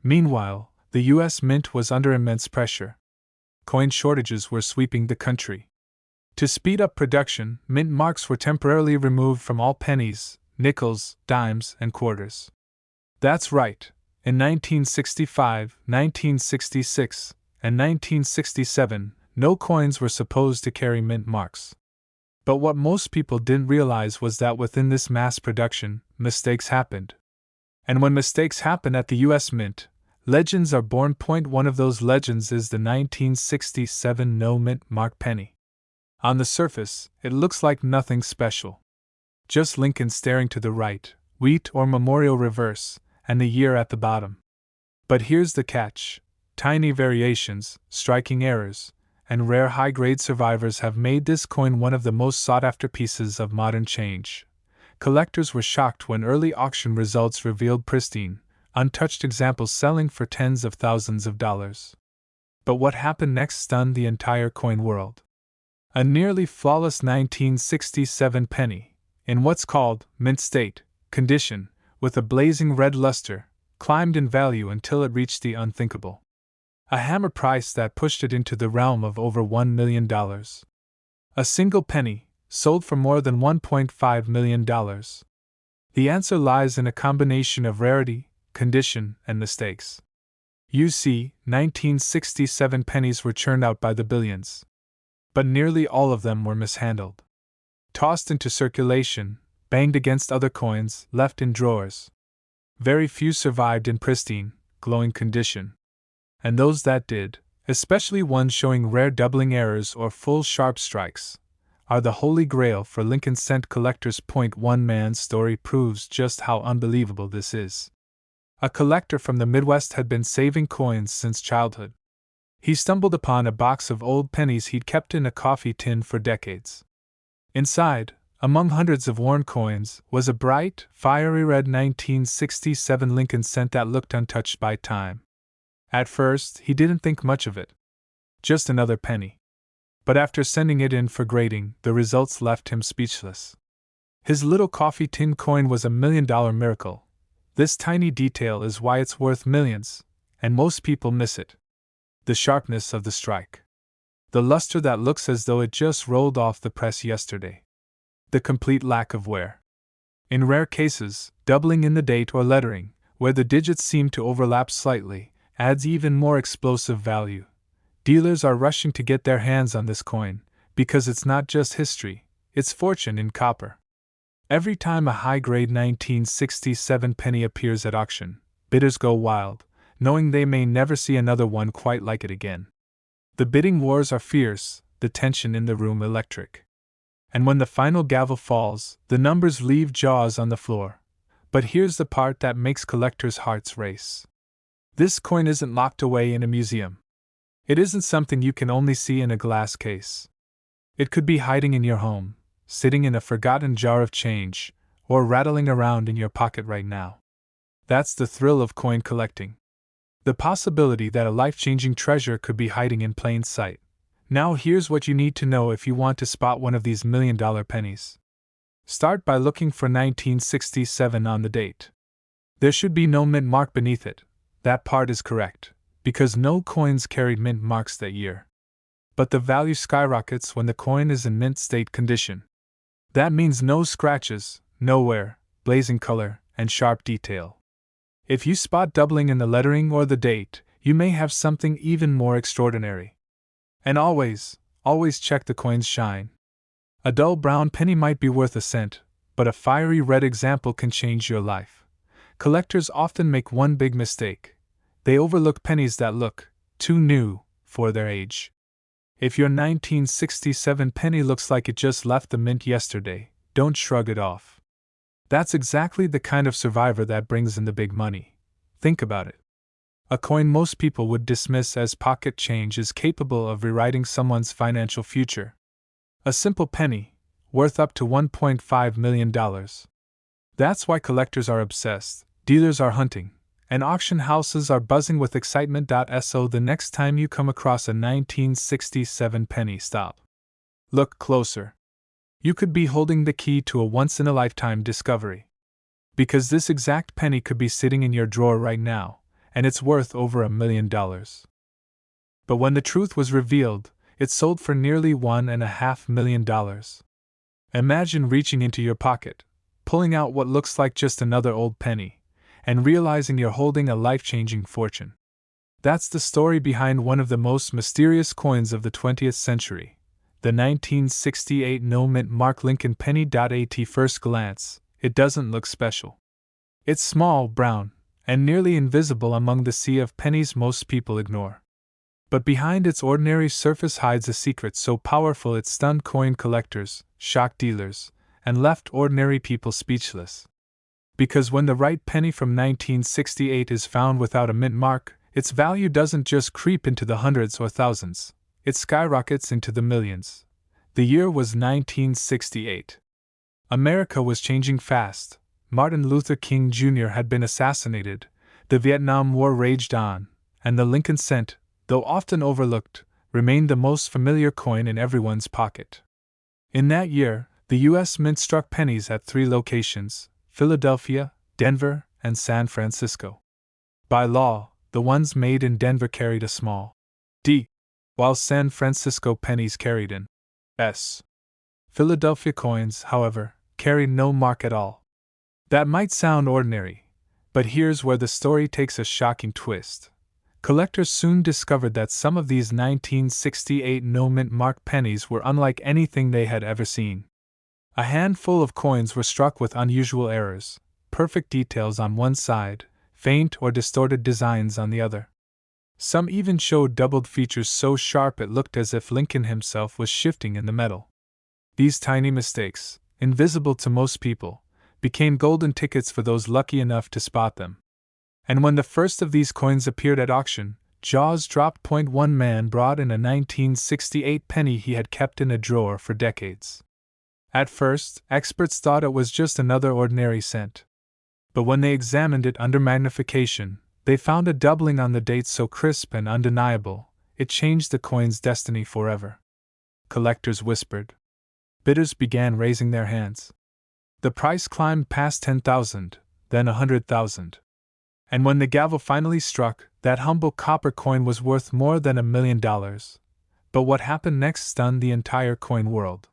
Meanwhile, the U.S. Mint was under immense pressure. Coin shortages were sweeping the country. To speed up production, mint marks were temporarily removed from all pennies, nickels, dimes, and quarters. That's right, in 1965, 1966, and 1967, no coins were supposed to carry mint marks. But what most people didn't realize was that within this mass production, mistakes happened. And when mistakes happen at the U.S. Mint, legends are born. One of those legends is the 1967 no mint mark penny. On the surface, it looks like nothing special. Just Lincoln staring to the right, wheat or memorial reverse, and the year at the bottom. But here's the catch. Tiny variations, striking errors, and rare high-grade survivors have made this coin one of the most sought-after pieces of modern change. Collectors were shocked when early auction results revealed pristine, untouched examples selling for tens of thousands of dollars. But what happened next stunned the entire coin world. A nearly flawless 1967 penny, in what's called mint state condition, with a blazing red luster, climbed in value until it reached the unthinkable. A hammer price that pushed it into the realm of over $1 million. A single penny, sold for more than $1.5 million. The answer lies in a combination of rarity, condition, and mistakes. You see, 1967 pennies were churned out by the billions. But nearly all of them were mishandled. Tossed into circulation, banged against other coins, left in drawers. Very few survived in pristine, glowing condition. And those that did, especially ones showing rare doubling errors or full sharp strikes, are the holy grail for Lincoln cent collectors. One man's story proves just how unbelievable this is. A collector from the Midwest had been saving coins since childhood. He stumbled upon a box of old pennies he'd kept in a coffee tin for decades. Inside, among hundreds of worn coins, was a bright, fiery red 1967 Lincoln cent that looked untouched by time. At first, he didn't think much of it. Just another penny. But after sending it in for grading, the results left him speechless. His little coffee tin coin was $1 million miracle. This tiny detail is why it's worth millions, and most people miss it. The sharpness of the strike. The luster that looks as though it just rolled off the press yesterday. The complete lack of wear. In rare cases, doubling in the date or lettering, where the digits seem to overlap slightly, adds even more explosive value. Dealers are rushing to get their hands on this coin, because it's not just history, it's fortune in copper. Every time a high-grade 1967 penny appears at auction, bidders go wild, knowing they may never see another one quite like it again. The bidding wars are fierce, the tension in the room electric. And when the final gavel falls, the numbers leave jaws on the floor. But here's the part that makes collectors' hearts race. This coin isn't locked away in a museum. It isn't something you can only see in a glass case. It could be hiding in your home, sitting in a forgotten jar of change, or rattling around in your pocket right now. That's the thrill of coin collecting. The possibility that a life-changing treasure could be hiding in plain sight. Now here's what you need to know if you want to spot one of these million-dollar pennies. Start by looking for 1967 on the date. There should be no mint mark beneath it. That part is correct, because no coins carried mint marks that year. But the value skyrockets when the coin is in mint state condition. That means no scratches, no wear, blazing color, and sharp detail. If you spot doubling in the lettering or the date, you may have something even more extraordinary. And always check the coin's shine. A dull brown penny might be worth a cent, but a fiery red example can change your life. Collectors often make one big mistake. They overlook pennies that look too new for their age. If your 1967 penny looks like it just left the mint yesterday, don't shrug it off. That's exactly the kind of survivor that brings in the big money. Think about it. A coin most people would dismiss as pocket change is capable of rewriting someone's financial future. A simple penny, worth up to $1.5 million. That's why collectors are obsessed, dealers are hunting, and auction houses are buzzing with excitement. So the next time you come across a 1967 penny, stop. Look closer. You could be holding the key to a once-in-a-lifetime discovery. Because this exact penny could be sitting in your drawer right now, and it's worth over $1 million. But when the truth was revealed, it sold for nearly $1.5 million. Imagine reaching into your pocket, pulling out what looks like just another old penny, and realizing you're holding a life-changing fortune. That's the story behind one of the most mysterious coins of the 20th century. The 1968 no mint mark Lincoln penny. At first glance, it doesn't look special. It's small, brown, and nearly invisible among the sea of pennies most people ignore. But behind its ordinary surface hides a secret so powerful it stunned coin collectors, shocked dealers, and left ordinary people speechless. Because when the right penny from 1968 is found without a mint mark, its value doesn't just creep into the hundreds or thousands. It skyrockets into the millions. The year was 1968. America was changing fast. Martin Luther King Jr. had been assassinated, the Vietnam War raged on, and the Lincoln cent, though often overlooked, remained the most familiar coin in everyone's pocket. In that year, the U.S. Mint struck pennies at 3 locations: Philadelphia, Denver, and San Francisco. By law, the ones made in Denver carried a small D, while San Francisco pennies carried an S. Philadelphia coins, however, carried no mark at all. That might sound ordinary, but here's where the story takes a shocking twist. Collectors soon discovered that some of these 1968 no mint mark pennies were unlike anything they had ever seen. A handful of coins were struck with unusual errors, perfect details on one side, faint or distorted designs on the other. Some even showed doubled features so sharp it looked as if Lincoln himself was shifting in the metal. These tiny mistakes, invisible to most people, became golden tickets for those lucky enough to spot them. And when the first of these coins appeared at auction, jaws dropped. One man brought in a 1968 penny he had kept in a drawer for decades. At first, experts thought it was just another ordinary cent. But when they examined it under magnification, they found a doubling on the date so crisp and undeniable, it changed the coin's destiny forever. Collectors whispered. Bidders began raising their hands. The price climbed past $10,000, then $100,000. And when the gavel finally struck, that humble copper coin was worth more than $1 million. But what happened next stunned the entire coin world.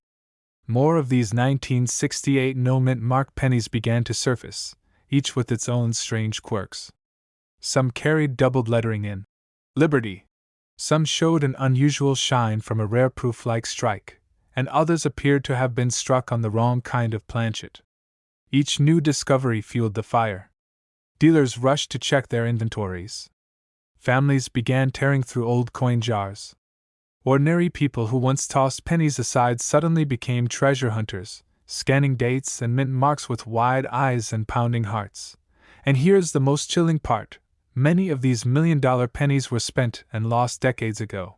More of these 1968 no mint mark pennies began to surface, each with its own strange quirks. Some carried doubled lettering in Liberty. Some showed an unusual shine from a rare proof-like strike, and others appeared to have been struck on the wrong kind of planchet. Each new discovery fueled the fire. Dealers rushed to check their inventories. Families began tearing through old coin jars. Ordinary people who once tossed pennies aside suddenly became treasure hunters, scanning dates and mint marks with wide eyes and pounding hearts. And here's the most chilling part: many of these $1,000,000 pennies were spent and lost decades ago.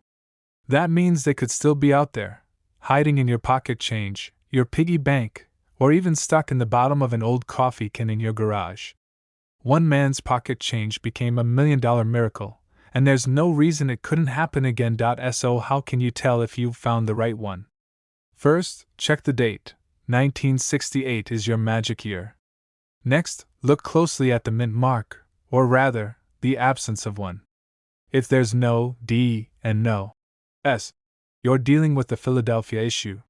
That means they could still be out there, hiding in your pocket change, your piggy bank, or even stuck in the bottom of an old coffee can in your garage. One man's pocket change became a $1,000,000 miracle, and there's no reason it couldn't happen again. So, how can you tell if you've found the right one? First, check the date. 1968 is your magic year. Next, look closely at the mint mark, or rather, the absence of one. If there's no D and no S, you're dealing with the Philadelphia issue.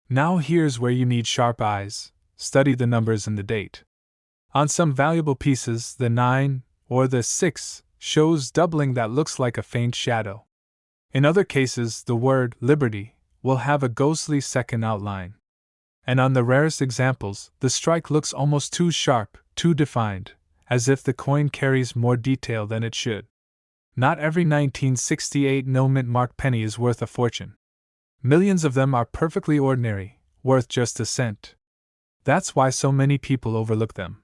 Now here's where you need sharp eyes. Study the numbers and the date. On some valuable pieces, the 9 or the 6 shows doubling that looks like a faint shadow. In other cases, the word Liberty will have a ghostly second outline. And on the rarest examples, the strike looks almost too sharp, too defined, as if the coin carries more detail than it should. Not every 1968 no mint mark penny is worth a fortune. Millions of them are perfectly ordinary, worth just a cent. That's why so many people overlook them.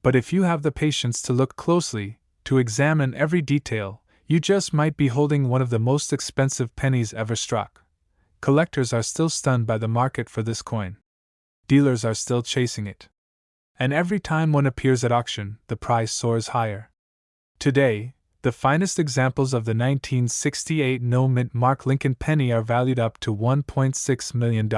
But if you have the patience to look closely, to examine every detail, you just might be holding one of the most expensive pennies ever struck. Collectors are still stunned by the market for this coin. Dealers are still chasing it. And every time one appears at auction, the price soars higher. Today, the finest examples of the 1968 no mint mark Lincoln penny are valued up to $1.6 million.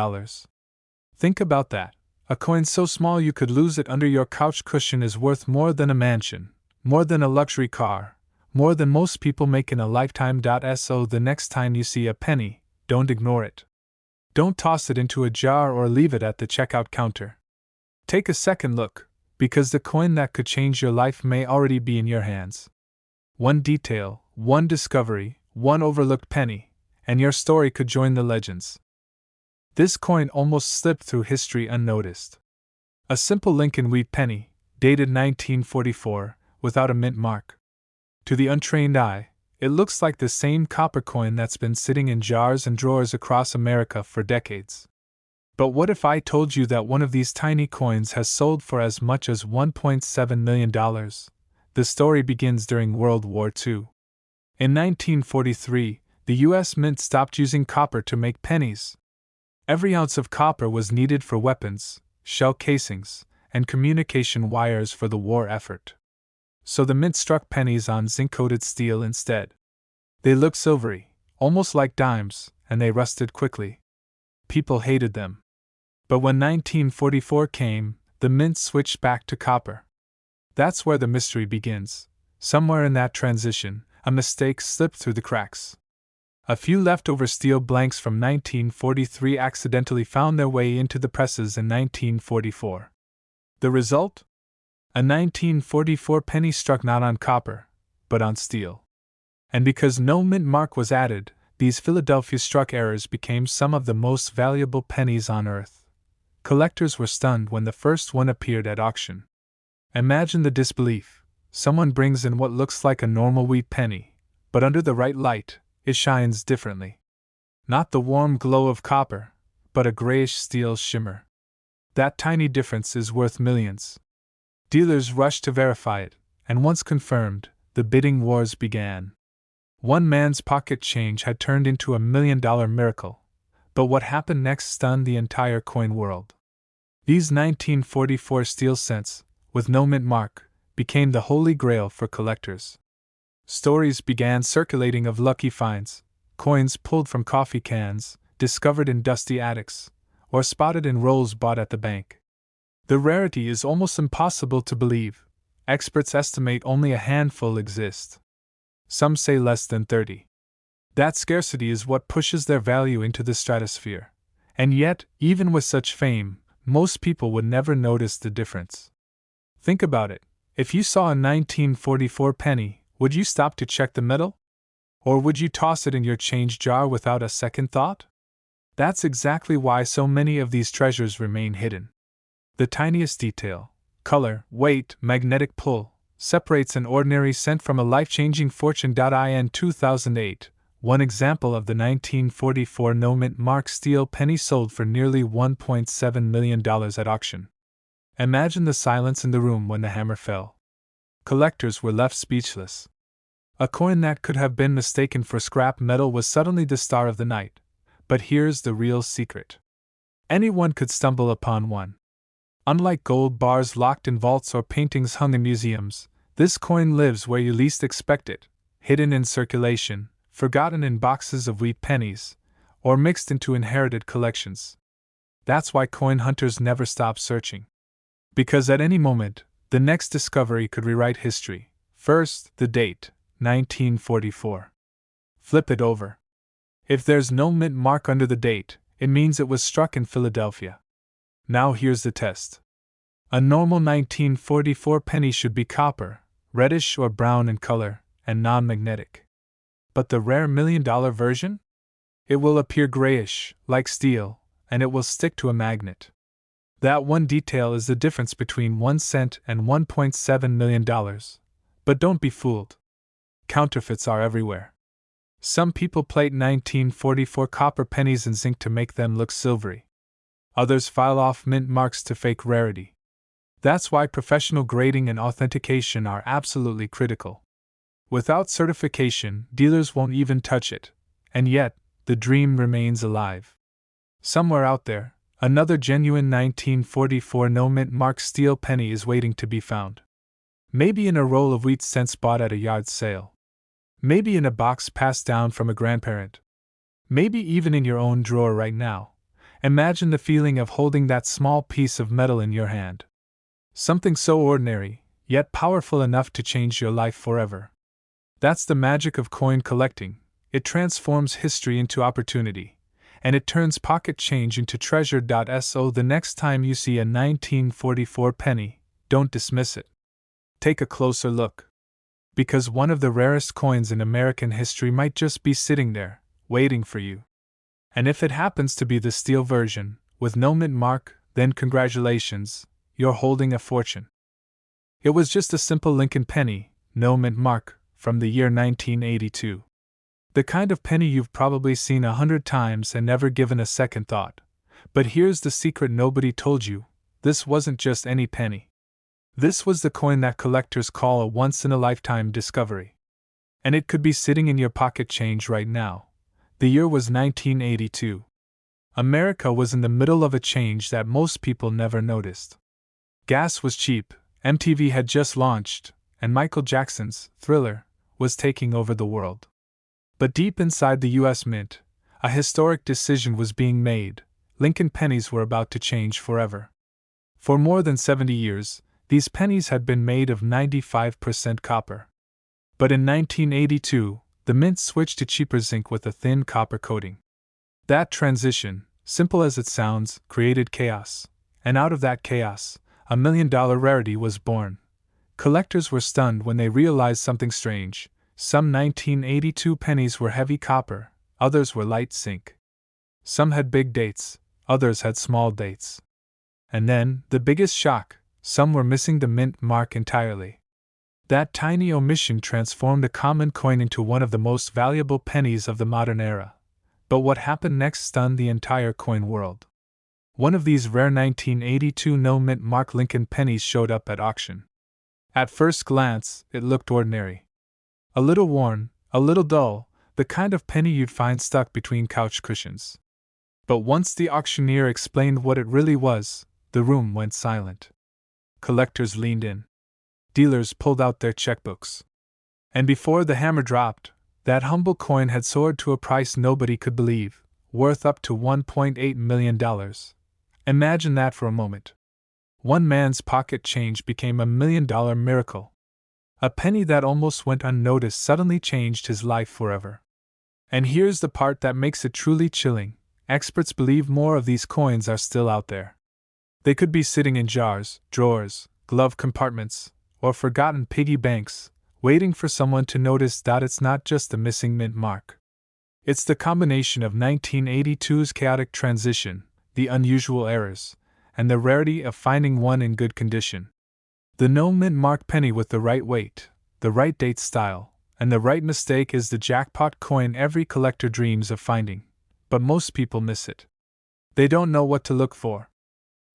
Think about that. A coin so small you could lose it under your couch cushion is worth more than a mansion, more than a luxury car, more than most people make in a lifetime. So the next time you see a penny, don't ignore it. Don't toss it into a jar or leave it at the checkout counter. Take a second look, because the coin that could change your life may already be in your hands. One detail, one discovery, one overlooked penny, and your story could join the legends. This coin almost slipped through history unnoticed. A simple Lincoln wheat penny, dated 1944, without a mint mark. To the untrained eye, it looks like the same copper coin that's been sitting in jars and drawers across America for decades. But what if I told you that one of these tiny coins has sold for as much as $1.7 million? The story begins during World War II. In 1943, the U.S. Mint stopped using copper to make pennies. Every ounce of copper was needed for weapons, shell casings, and communication wires for the war effort. So the Mint struck pennies on zinc-coated steel instead. They looked silvery, almost like dimes, and they rusted quickly. People hated them. But when 1944 came, the Mint switched back to copper. That's where the mystery begins. Somewhere in that transition, a mistake slipped through the cracks. A few leftover steel blanks from 1943 accidentally found their way into the presses in 1944. The result? A 1944 penny struck not on copper, but on steel. And because no mint mark was added, these Philadelphia struck errors became some of the most valuable pennies on earth. Collectors were stunned when the first one appeared at auction. Imagine the disbelief. Someone brings in what looks like a normal wheat penny, but under the right light, it shines differently. Not the warm glow of copper, but a grayish steel shimmer. That tiny difference is worth millions. Dealers rushed to verify it, and once confirmed, the bidding wars began. One man's pocket change had turned into a $1 million miracle, but what happened next stunned the entire coin world. These 1944 steel cents, with no mint mark, became the holy grail for collectors. Stories began circulating of lucky finds, coins pulled from coffee cans, discovered in dusty attics, or spotted in rolls bought at the bank. The rarity is almost impossible to believe. Experts estimate only a handful exist. Some say less than 30. That scarcity is what pushes their value into the stratosphere. And yet, even with such fame, most people would never notice the difference. Think about it. If you saw a 1944 penny, would you stop to check the metal? Or would you toss it in your change jar without a second thought? That's exactly why so many of these treasures remain hidden. The tiniest detail, color, weight, magnetic pull, separates an ordinary cent from a life-changing fortune. In 2008, One example of the 1944 no-mint mark steel penny sold for nearly $1.7 million at auction. Imagine the silence in the room when the hammer fell. Collectors were left speechless. A coin that could have been mistaken for scrap metal was suddenly the star of the night. But here's the real secret. Anyone could stumble upon one. Unlike gold bars locked in vaults or paintings hung in museums, this coin lives where you least expect it, hidden in circulation, forgotten in boxes of wheat pennies, or mixed into inherited collections. That's why coin hunters never stop searching. Because at any moment, the next discovery could rewrite history. First, the date, 1944. Flip it over. If there's no mint mark under the date, it means it was struck in Philadelphia. Now here's the test. A normal 1944 penny should be copper, reddish or brown in color, and non-magnetic. But the rare $1 million version? It will appear grayish, like steel, and it will stick to a magnet. That one detail is the difference between 1 cent and $1.7 million. But don't be fooled. Counterfeits are everywhere. Some people plate 1944 copper pennies in zinc to make them look silvery. Others file off mint marks to fake rarity. That's why professional grading and authentication are absolutely critical. Without certification, dealers won't even touch it, and yet, the dream remains alive. Somewhere out there, another genuine 1944 no-mint mark steel penny is waiting to be found. Maybe in a roll of wheat cents bought at a yard sale. Maybe in a box passed down from a grandparent. Maybe even in your own drawer right now. Imagine the feeling of holding that small piece of metal in your hand. Something so ordinary, yet powerful enough to change your life forever. That's the magic of coin collecting. It transforms history into opportunity, and it turns pocket change into treasure. So the next time you see a 1944 penny, don't dismiss it. Take a closer look. Because one of the rarest coins in American history might just be sitting there, waiting for you. And if it happens to be the steel version, with no mint mark, then congratulations, you're holding a fortune. It was just a simple Lincoln penny, no mint mark, from the year 1982. The kind of penny you've probably seen 100 times and never given a second thought. But here's the secret nobody told you: this wasn't just any penny. This was the coin that collectors call a once-in-a-lifetime discovery. And it could be sitting in your pocket change right now. The year was 1982. America was in the middle of a change that most people never noticed. Gas was cheap, MTV had just launched, and Michael Jackson's Thriller was taking over the world. But deep inside the U.S. Mint, a historic decision was being made. Lincoln pennies were about to change forever. For more than 70 years, these pennies had been made of 95% copper. But in 1982, the mint switched to cheaper zinc with a thin copper coating. That transition, simple as it sounds, created chaos. And out of that chaos, a $1 million rarity was born. Collectors were stunned when they realized something strange. Some 1982 pennies were heavy copper, others were light zinc. Some had big dates, others had small dates. And then, the biggest shock, some were missing the mint mark entirely. That tiny omission transformed a common coin into one of the most valuable pennies of the modern era. But what happened next stunned the entire coin world. One of these rare 1982 no mint mark Lincoln pennies showed up at auction. At first glance, it looked ordinary. A little worn, a little dull, the kind of penny you'd find stuck between couch cushions. But once the auctioneer explained what it really was, the room went silent. Collectors leaned in. Dealers pulled out their checkbooks. And before the hammer dropped, that humble coin had soared to a price nobody could believe, worth up to $1.8 million. Imagine that for a moment. One man's pocket change became a $1 million miracle. A penny that almost went unnoticed suddenly changed his life forever. And here's the part that makes it truly chilling. Experts believe more of these coins are still out there. They could be sitting in jars, drawers, glove compartments, or forgotten piggy banks, waiting for someone to notice that it's not just the missing mint mark. It's the combination of 1982's chaotic transition, the unusual errors, and the rarity of finding one in good condition. The no mint mark penny with the right weight, the right date style, And the right mistake is the jackpot coin every collector dreams of finding, but most people miss it. They don't know what to look for.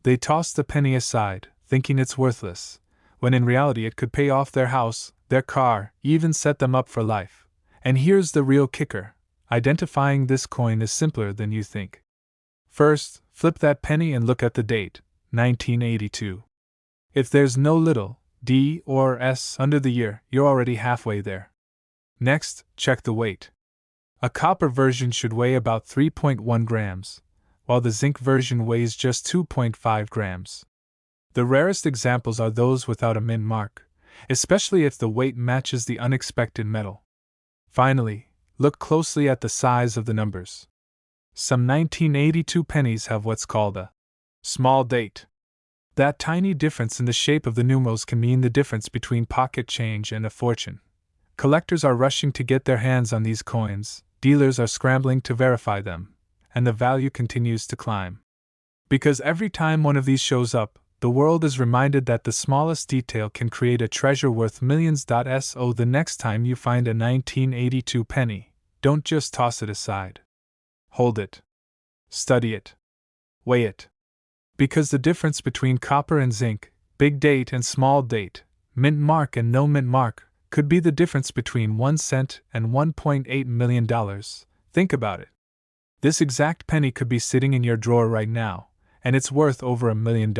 They toss the penny aside, thinking it's worthless, when in reality it could pay off their house, their car, even set them up for life. And here's the real kicker: identifying this coin is simpler than you think. First, flip that penny and look at the date, 1982. If there's no little d or s under the year, you're already halfway there. Next, check the weight. A copper version should weigh about 3.1 grams, while the zinc version weighs just 2.5 grams. The rarest examples are those without a mint mark, especially if the weight matches the unexpected metal. Finally, look closely at the size of the numbers. Some 1982 pennies have what's called a small date. That tiny difference in the shape of the numerals can mean the difference between pocket change and a fortune. Collectors are rushing to get their hands on these coins, dealers are scrambling to verify them, and the value continues to climb. Because every time one of these shows up, the world is reminded that the smallest detail can create a treasure worth millions. So the next time you find a 1982 penny, don't just toss it aside. Hold it. Study it. Weigh it. Because the difference between copper and zinc, big date and small date, mint mark and no mint mark, could be the difference between 1 cent and $1.8 million. Think about it. This exact penny could be sitting in your drawer right now, and it's worth over $1 million.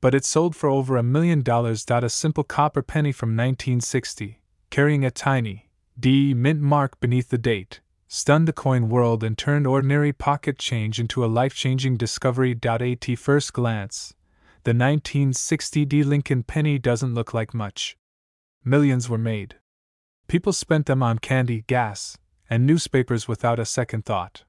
But it sold for over $1 million. A simple copper penny from 1960, carrying a tiny D mint mark beneath the date, stunned the coin world and turned ordinary pocket change into a life-changing discovery. At first glance, the 1960 D Lincoln penny doesn't look like much. Millions were made. People spent them on candy, gas, and newspapers without a second thought.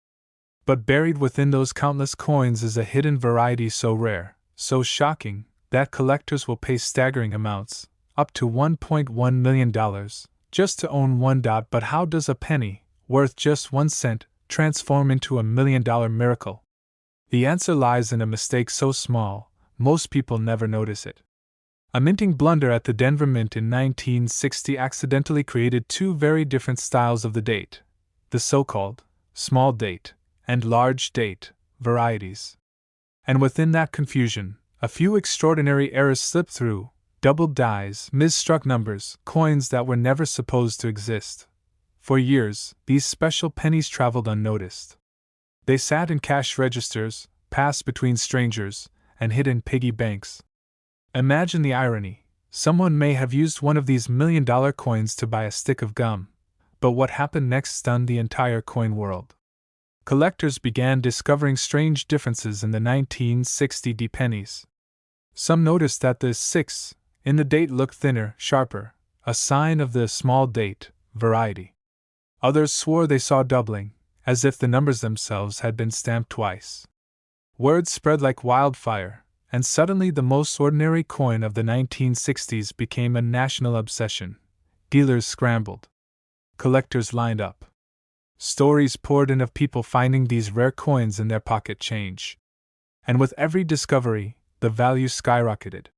But buried within those countless coins is a hidden variety so rare, so shocking, that collectors will pay staggering amounts, up to $1.1 million, just to own one. But how does a penny, worth just 1 cent, transform into $1 million miracle? The answer lies in a mistake so small, most people never notice it. A minting blunder at the Denver Mint in 1960 accidentally created two very different styles of the date, the so-called small date and large date varieties. And within that confusion, a few extraordinary errors slipped through: doubled dies, misstruck numbers, coins that were never supposed to exist. For years, these special pennies traveled unnoticed. They sat in cash registers, passed between strangers, and hid in piggy banks. Imagine the irony. Someone may have used one of these $1 million coins to buy a stick of gum, but what happened next stunned the entire coin world. Collectors began discovering strange differences in the 1960 D pennies. Some noticed that the 6 in the date looked thinner, sharper, a sign of the small date variety. Others swore they saw doubling, as if the numbers themselves had been stamped twice. Word spread like wildfire, and suddenly the most ordinary coin of the 1960s became a national obsession. Dealers scrambled. Collectors lined up. Stories poured in of people finding these rare coins in their pocket change. And with every discovery, the value skyrocketed.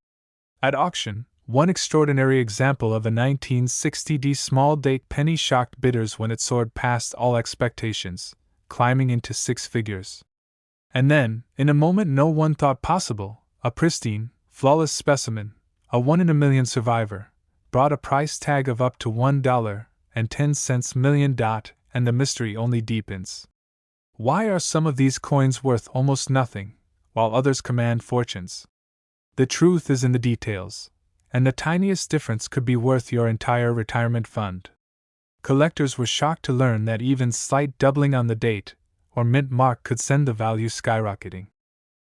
At auction, one extraordinary example of a 1960 D small date penny shocked bidders when it soared past all expectations, climbing into 6 figures. And then, in a moment no one thought possible, a pristine, flawless specimen, a 1 in a million survivor, brought a price tag of up to $1.10 million, and the mystery only deepens. Why are some of these coins worth almost nothing, while others command fortunes? The truth is in the details, and the tiniest difference could be worth your entire retirement fund. Collectors were shocked to learn that even slight doubling on the date or mint mark could send the value skyrocketing.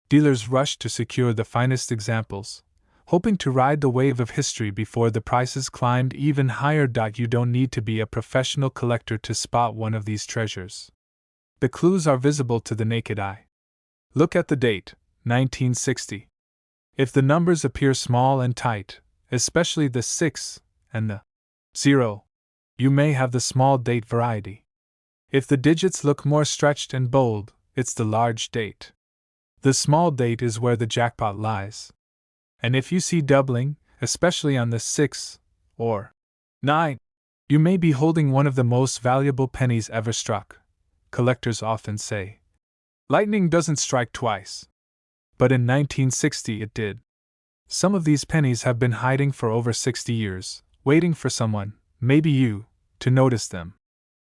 Dealers rushed to secure the finest examples, hoping to ride the wave of history before the prices climbed even higher. You don't need to be a professional collector to spot one of these treasures. The clues are visible to the naked eye. Look at the date, 1960. If the numbers appear small and tight, especially the 6 and the 0, you may have the small date variety. If the digits look more stretched and bold, it's the large date. The small date is where the jackpot lies. And if you see doubling, especially on the 6 or 9. You may be holding one of the most valuable pennies ever struck. Collectors often say, lightning doesn't strike twice. But in 1960 it did. Some of these pennies have been hiding for over 60 years, waiting for someone, maybe you, to notice them.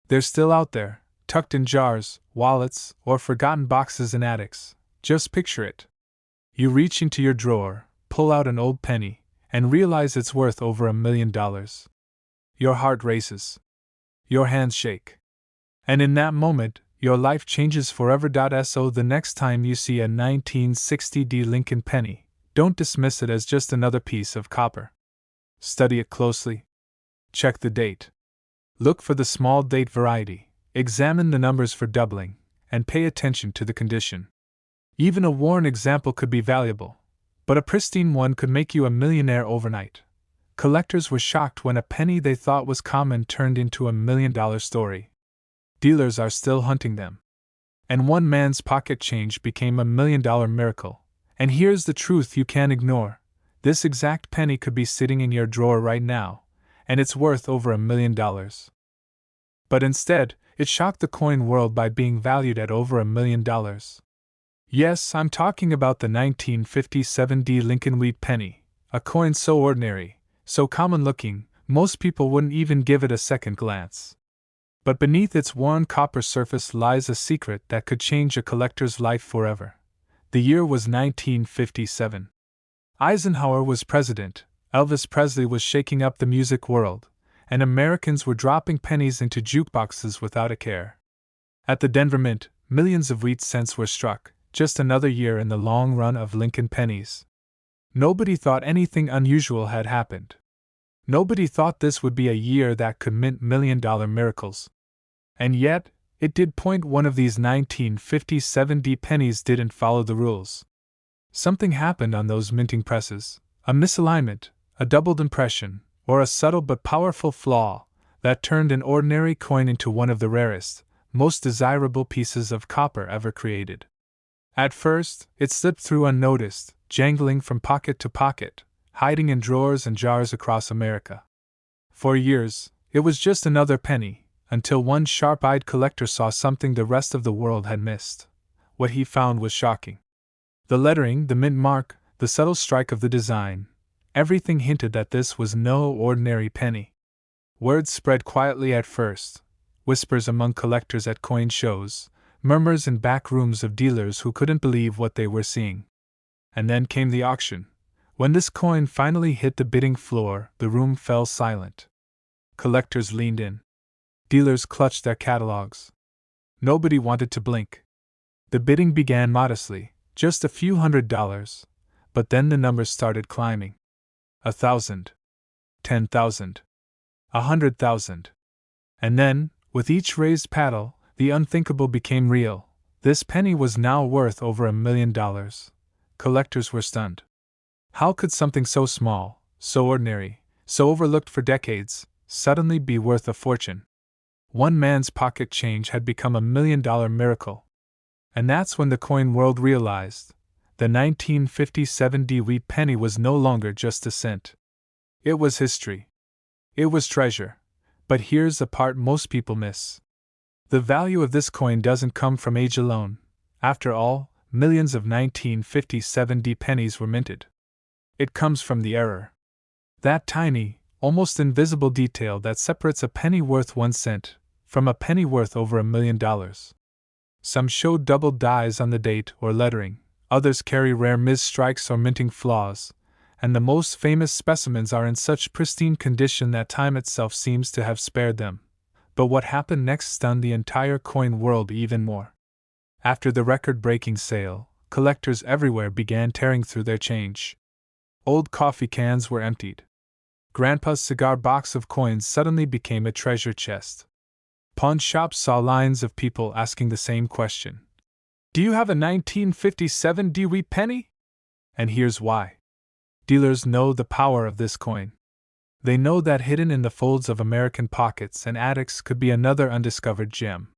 They're still out there, tucked in jars, wallets, or forgotten boxes in attics. Just picture it. You reach into your drawer, pull out an old penny, and realize it's worth over $1 million. Your heart races. Your hands shake. And in that moment, your life changes forever. So the next time you see a 1960 Lincoln penny, don't dismiss it as just another piece of copper. Study it closely. Check the date. Look for the small date variety, examine the numbers for doubling, and pay attention to the condition. Even a worn example could be valuable, but a pristine one could make you a millionaire overnight. Collectors were shocked when a penny they thought was common turned into $1 million story. Dealers are still hunting them. And one man's pocket change became $1 million miracle. And here's the truth you can't ignore. This exact penny could be sitting in your drawer right now, and it's worth over $1 million. But instead, it shocked the coin world by being valued at over $1 million. Yes, I'm talking about the 1957 Lincoln wheat penny, a coin so ordinary, so common-looking, most people wouldn't even give it a second glance. But beneath its worn copper surface lies a secret that could change a collector's life forever. The year was 1957. Eisenhower was president, Elvis Presley was shaking up the music world, and Americans were dropping pennies into jukeboxes without a care. At the Denver Mint, millions of wheat cents were struck, just another year in the long run of Lincoln pennies. Nobody thought anything unusual had happened. Nobody thought this would be a year that could mint $1 million miracles. And yet, it did. One of these 1957 pennies didn't follow the rules. Something happened on those minting presses, a misalignment, a doubled impression, or a subtle but powerful flaw that turned an ordinary coin into one of the rarest, most desirable pieces of copper ever created. At first, it slipped through unnoticed, jangling from pocket to pocket, hiding in drawers and jars across America. For years, it was just another penny, until one sharp-eyed collector saw something the rest of the world had missed. What he found was shocking. The lettering, the mint mark, the subtle strike of the design, everything hinted that this was no ordinary penny. Words spread quietly at first, whispers among collectors at coin shows, murmurs in back rooms of dealers who couldn't believe what they were seeing. And then came the auction. When this coin finally hit the bidding floor, the room fell silent. Collectors leaned in. Dealers clutched their catalogs. Nobody wanted to blink. The bidding began modestly, just a few $100s, but then the numbers started climbing. 1,000, 10,000, 100,000. And then, with each raised paddle, the unthinkable became real. This penny was now worth over $1 million. Collectors were stunned. How could something so small, so ordinary, so overlooked for decades, suddenly be worth a fortune? One man's pocket change had become $1 million miracle. And that's when the coin world realized the 1957 wheat penny was no longer just a cent. It was history. It was treasure. But here's the part most people miss. The value of this coin doesn't come from age alone. After all, millions of 1957 pennies were minted. It comes from the error. That tiny, almost invisible detail that separates a penny worth 1 cent from a penny worth over $1 million. Some show doubled dies on the date or lettering, others carry rare mis-strikes or minting flaws, and the most famous specimens are in such pristine condition that time itself seems to have spared them. But what happened next stunned the entire coin world even more. After the record-breaking sale, collectors everywhere began tearing through their change. Old coffee cans were emptied. Grandpa's cigar box of coins suddenly became a treasure chest. Pawn shops saw lines of people asking the same question. Do you have a 1957 wheat penny? And here's why. Dealers know the power of this coin. They know that hidden in the folds of American pockets and attics could be another undiscovered gem.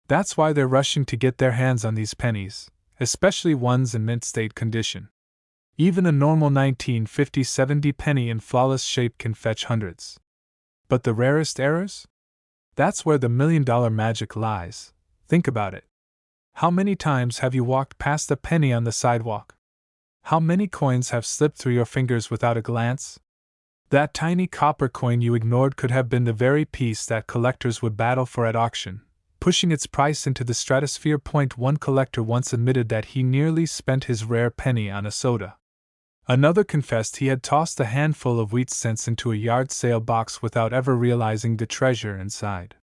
That's why they're rushing to get their hands on these pennies, especially ones in mint state condition. Even a normal 1957 penny in flawless shape can fetch hundreds. But the rarest errors? That's where the $1,000,000 magic lies. Think about it. How many times have you walked past a penny on the sidewalk? How many coins have slipped through your fingers without a glance? That tiny copper coin you ignored could have been the very piece that collectors would battle for at auction, pushing its price into the stratosphere. One collector once admitted that he nearly spent his rare penny on a soda. Another confessed he had tossed a handful of wheat cents into a yard sale box without ever realizing the treasure inside.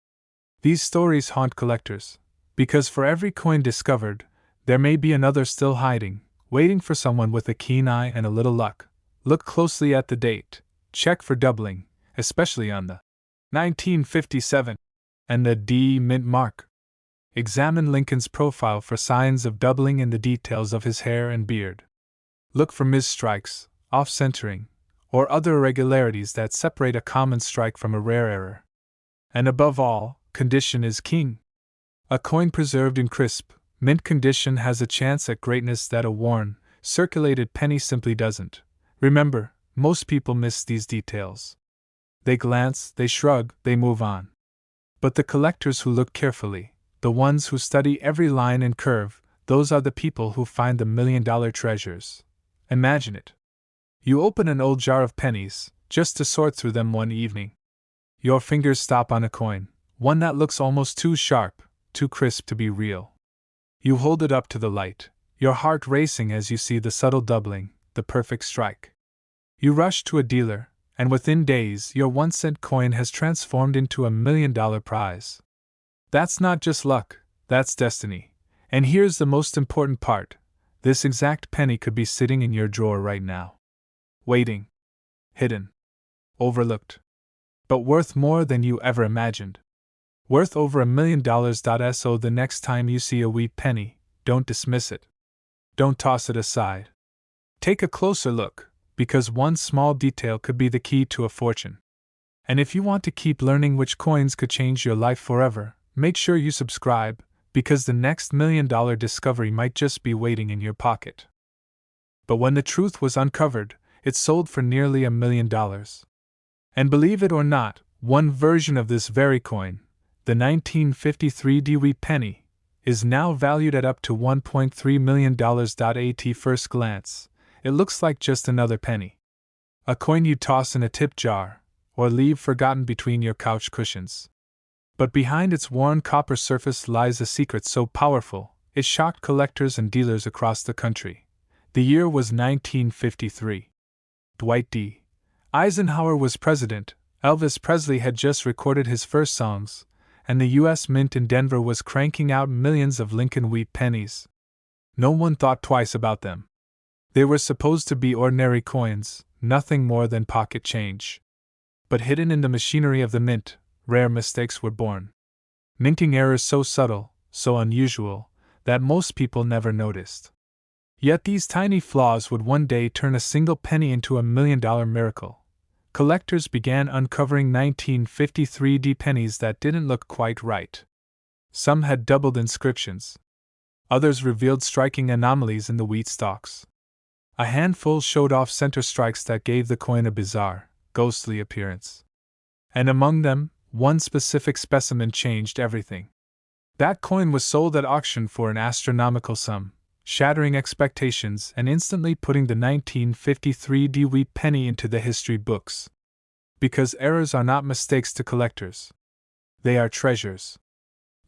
These stories haunt collectors, because for every coin discovered, there may be another still hiding, waiting for someone with a keen eye and a little luck. Look closely at the date, check for doubling, especially on the 1957 and the D mint mark. Examine Lincoln's profile for signs of doubling in the details of his hair and beard. Look for misstrikes, off-centering, or other irregularities that separate a common strike from a rare error. And above all, condition is king. A coin preserved in crisp, mint condition has a chance at greatness that a worn, circulated penny simply doesn't. Remember, most people miss these details. They glance, they shrug, they move on. But the collectors who look carefully, the ones who study every line and curve, those are the people who find the $1,000,000 treasures. Imagine it. You open an old jar of pennies, just to sort through them one evening. Your fingers stop on a coin, one that looks almost too sharp, too crisp to be real. You hold it up to the light, your heart racing as you see the subtle doubling, the perfect strike. You rush to a dealer, and within days your 1-cent coin has transformed into a $1,000,000 prize. That's not just luck, that's destiny. And here's the most important part. This exact penny could be sitting in your drawer right now. Waiting. Hidden. Overlooked. But worth more than you ever imagined. Worth over $1,000,000. So the next time you see a wheat penny, don't dismiss it. Don't toss it aside. Take a closer look, because one small detail could be the key to a fortune. And if you want to keep learning which coins could change your life forever, make sure you subscribe, because the next $1,000,000 discovery might just be waiting in your pocket. But when the truth was uncovered, it sold for nearly $1,000,000. And believe it or not, one version of this very coin, the 1953 D wheat penny, is now valued at up to $1.3 million. At first glance, it looks like just another penny. A coin you toss in a tip jar, or leave forgotten between your couch cushions. But behind its worn copper surface lies a secret so powerful, it shocked collectors and dealers across the country. The year was 1953. Dwight D. Eisenhower was president, Elvis Presley had just recorded his first songs, and the U.S. Mint in Denver was cranking out millions of Lincoln wheat pennies. No one thought twice about them. They were supposed to be ordinary coins, nothing more than pocket change. But hidden in the machinery of the mint, rare mistakes were born. Minting errors so subtle, so unusual, that most people never noticed. Yet these tiny flaws would one day turn a single penny into a $1,000,000 miracle. Collectors began uncovering 1953 D pennies that didn't look quite right. Some had doubled inscriptions. Others revealed striking anomalies in the wheat stalks. A handful showed off center strikes that gave the coin a bizarre, ghostly appearance. And among them, one specific specimen changed everything. That coin was sold at auction for an astronomical sum, shattering expectations and instantly putting the 1953 D wheat penny into the history books. Because errors are not mistakes to collectors. They are treasures.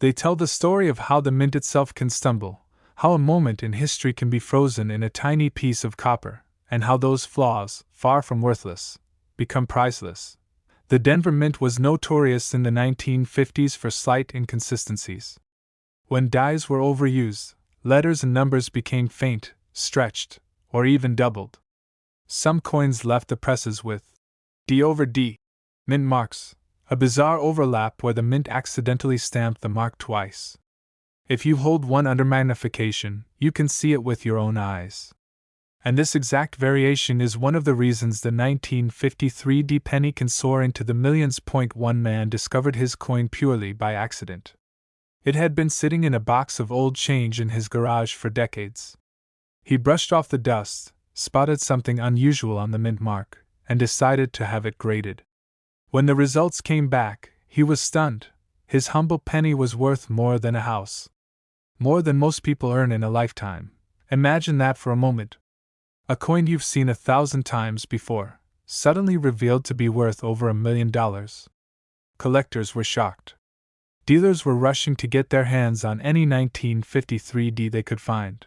They tell the story of how the mint itself can stumble, how a moment in history can be frozen in a tiny piece of copper, and how those flaws, far from worthless, become priceless. The Denver Mint was notorious in the 1950s for slight inconsistencies. When dies were overused, letters and numbers became faint, stretched, or even doubled. Some coins left the presses with D over D mint marks, a bizarre overlap where the mint accidentally stamped the mark twice. If you hold one under magnification, you can see it with your own eyes. And this exact variation is one of the reasons the 1953 D penny can soar into the millions. One man discovered his coin purely by accident. It had been sitting in a box of old change in his garage for decades. He brushed off the dust, spotted something unusual on the mint mark, and decided to have it graded. When the results came back, he was stunned. His humble penny was worth more than a house. More than most people earn in a lifetime. Imagine that for a moment. A coin you've seen 1,000 times before, suddenly revealed to be worth over $1 million. Collectors were shocked. Dealers were rushing to get their hands on any 1953D they could find.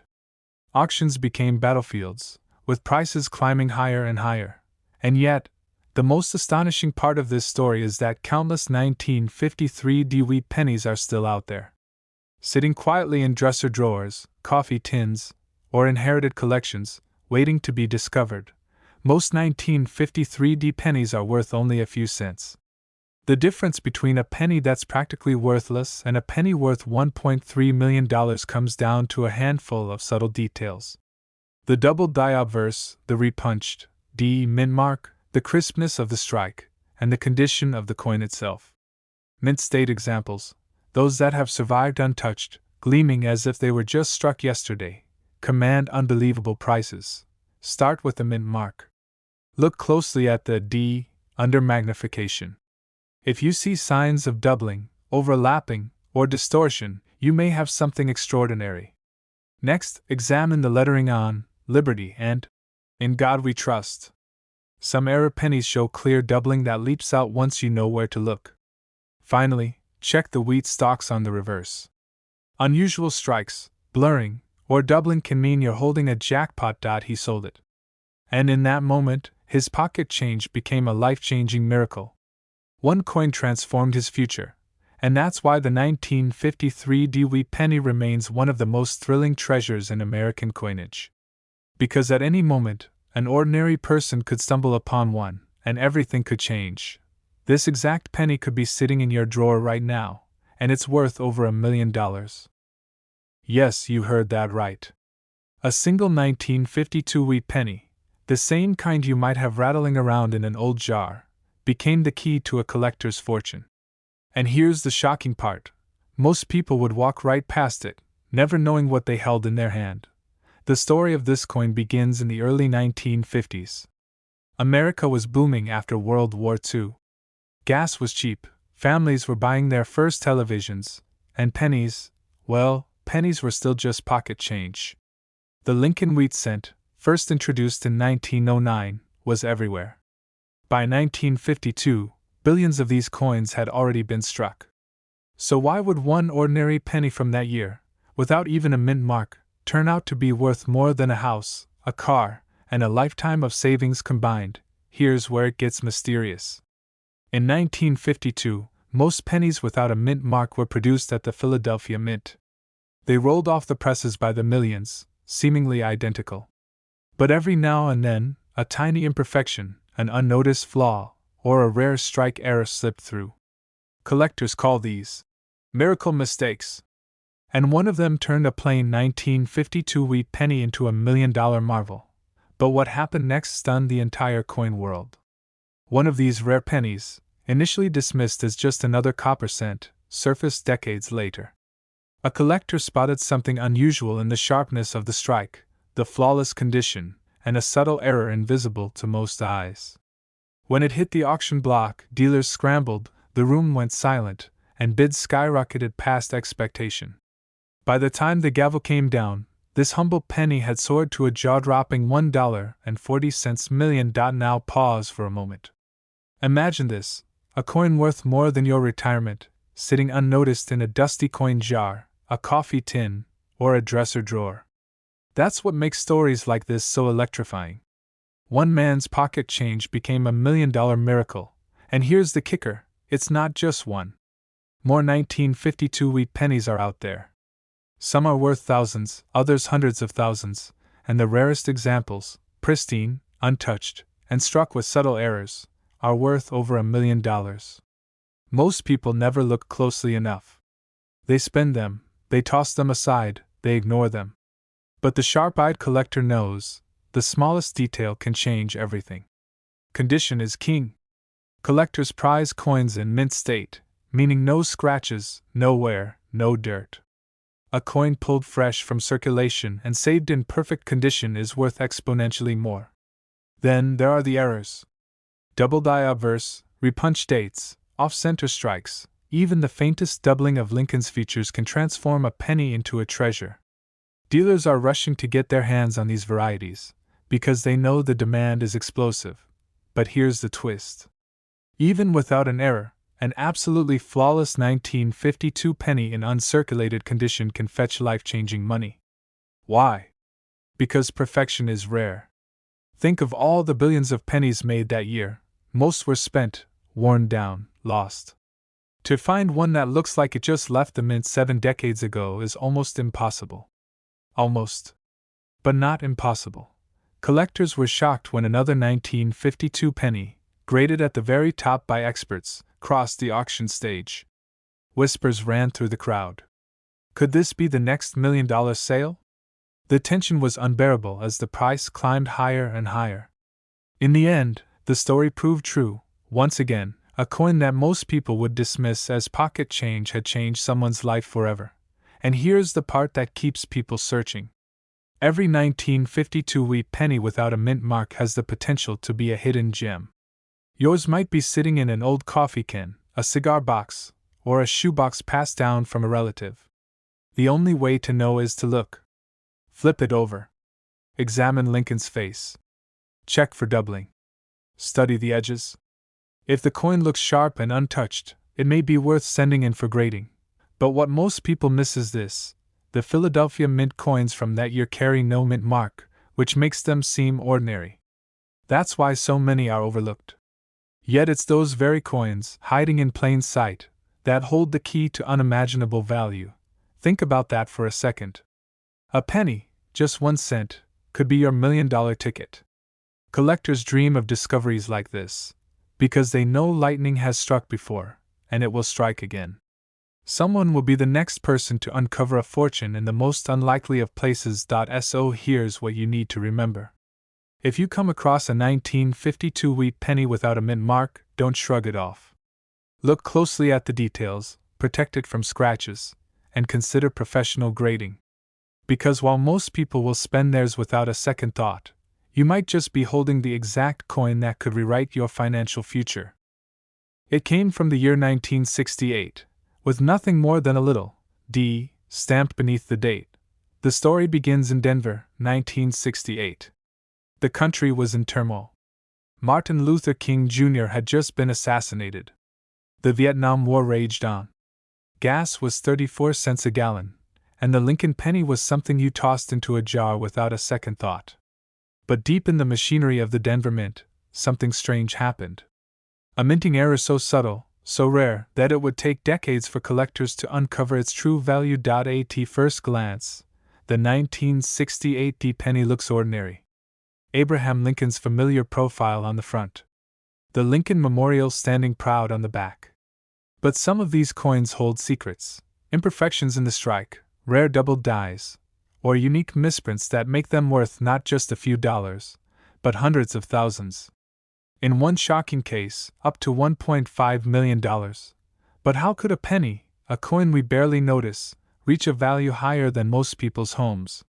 Auctions became battlefields, with prices climbing higher and higher. And yet, the most astonishing part of this story is that countless 1953D wheat pennies are still out there. Sitting quietly in dresser drawers, coffee tins, or inherited collections, waiting to be discovered. Most 1953D pennies are worth only a few cents. The difference between a penny that's practically worthless and a penny worth $1.3 million comes down to a handful of subtle details. The double die obverse, the repunched D mint mark, the crispness of the strike, and the condition of the coin itself. Mint state examples, those that have survived untouched, gleaming as if they were just struck yesterday, command unbelievable prices. Start with the mint mark. Look closely at the D under magnification. If you see signs of doubling, overlapping, or distortion, you may have something extraordinary. Next, examine the lettering on Liberty and In God We Trust. Some error pennies show clear doubling that leaps out once you know where to look. Finally, check the wheat stalks on the reverse. Unusual strikes, blurring, or doubling can mean you're holding a jackpot. He sold it. And in that moment, his pocket change became a life-changing miracle. One coin transformed his future, and that's why the 1953D wheat penny remains one of the most thrilling treasures in American coinage. Because at any moment, an ordinary person could stumble upon one, and everything could change. This exact penny could be sitting in your drawer right now, and it's worth over $1 million. Yes, you heard that right. A single 1952 wheat penny, the same kind you might have rattling around in an old jar, became the key to a collector's fortune. And here's the shocking part. Most people would walk right past it, never knowing what they held in their hand. The story of this coin begins in the early 1950s. America was booming after World War II. Gas was cheap, families were buying their first televisions, and pennies, well, pennies were still just pocket change. The Lincoln wheat cent, first introduced in 1909, was everywhere. By 1952, billions of these coins had already been struck. So why would one ordinary penny from that year, without even a mint mark, turn out to be worth more than a house, a car, and a lifetime of savings combined? Here's where it gets mysterious. In 1952, most pennies without a mint mark were produced at the Philadelphia Mint. They rolled off the presses by the millions, seemingly identical. But every now and then, a tiny imperfection, an unnoticed flaw, or a rare strike error slipped through. Collectors call these miracle mistakes. And one of them turned a plain 1952 wheat penny into $1 million marvel. But what happened next stunned the entire coin world. One of these rare pennies, initially dismissed as just another copper cent, surfaced decades later. A collector spotted something unusual in the sharpness of the strike, the flawless condition, and a subtle error invisible to most eyes. When it hit the auction block, dealers scrambled, the room went silent, and bids skyrocketed past expectation. By the time the gavel came down, this humble penny had soared to a jaw-dropping $1.40 million. Now pause for a moment. Imagine this, a coin worth more than your retirement, sitting unnoticed in a dusty coin jar, a coffee tin, or a dresser drawer. That's what makes stories like this so electrifying. One man's pocket change became $1 million miracle, and here's the kicker, it's not just one. More 1952 wheat pennies are out there. Some are worth thousands, others hundreds of thousands, and the rarest examples, pristine, untouched, and struck with subtle errors, are worth over $1 million. Most people never look closely enough. They spend them, they toss them aside, they ignore them. But the sharp-eyed collector knows, the smallest detail can change everything. Condition is king. Collectors prize coins in mint state, meaning no scratches, no wear, no dirt. A coin pulled fresh from circulation and saved in perfect condition is worth exponentially more. Then there are the errors. Double die obverse, repunch dates, off-center strikes, even the faintest doubling of Lincoln's features can transform a penny into a treasure. Dealers are rushing to get their hands on these varieties, because they know the demand is explosive. But here's the twist. Even without an error, an absolutely flawless 1952 penny in uncirculated condition can fetch life-changing money. Why? Because perfection is rare. Think of all the billions of pennies made that year. Most were spent, worn down, lost. To find one that looks like it just left the mint 7 decades ago is almost impossible. Almost. But not impossible. Collectors were shocked when another 1952 penny, graded at the very top by experts, crossed the auction stage. Whispers ran through the crowd. Could this be the next $1 million sale? The tension was unbearable as the price climbed higher and higher. In the end, the story proved true. Once again, a coin that most people would dismiss as pocket change had changed someone's life forever. And here's the part that keeps people searching. Every 1952 wheat penny without a mint mark has the potential to be a hidden gem. Yours might be sitting in an old coffee can, a cigar box, or a shoebox passed down from a relative. The only way to know is to look. Flip it over. Examine Lincoln's face. Check for doubling. Study the edges. If the coin looks sharp and untouched, it may be worth sending in for grading. But what most people miss is this: the Philadelphia Mint coins from that year carry no mint mark, which makes them seem ordinary. That's why so many are overlooked. Yet it's those very coins, hiding in plain sight, that hold the key to unimaginable value. Think about that for a second. A penny, just 1 cent, could be your $1 million ticket. Collectors dream of discoveries like this, because they know lightning has struck before, and it will strike again. Someone will be the next person to uncover a fortune in the most unlikely of places. So here's what you need to remember. If you come across a 1952 wheat penny without a mint mark, don't shrug it off. Look closely at the details, protect it from scratches, and consider professional grading. Because while most people will spend theirs without a second thought, you might just be holding the exact coin that could rewrite your financial future. It came from the year 1968. With nothing more than a little D stamped beneath the date. The story begins in Denver, 1968. The country was in turmoil. Martin Luther King Jr. had just been assassinated. The Vietnam War raged on. Gas was 34 cents a gallon, and the Lincoln penny was something you tossed into a jar without a second thought. But deep in the machinery of the Denver Mint, something strange happened. A minting error so subtle, so rare, that it would take decades for collectors to uncover its true value. At first glance, the 1968 penny looks ordinary. Abraham Lincoln's familiar profile on the front. The Lincoln Memorial standing proud on the back. But some of these coins hold secrets, imperfections in the strike, rare doubled dies, or unique misprints that make them worth not just a few dollars, but hundreds of thousands. In one shocking case, up to $1.5 million. But how could a penny, a coin we barely notice, reach a value higher than most people's homes?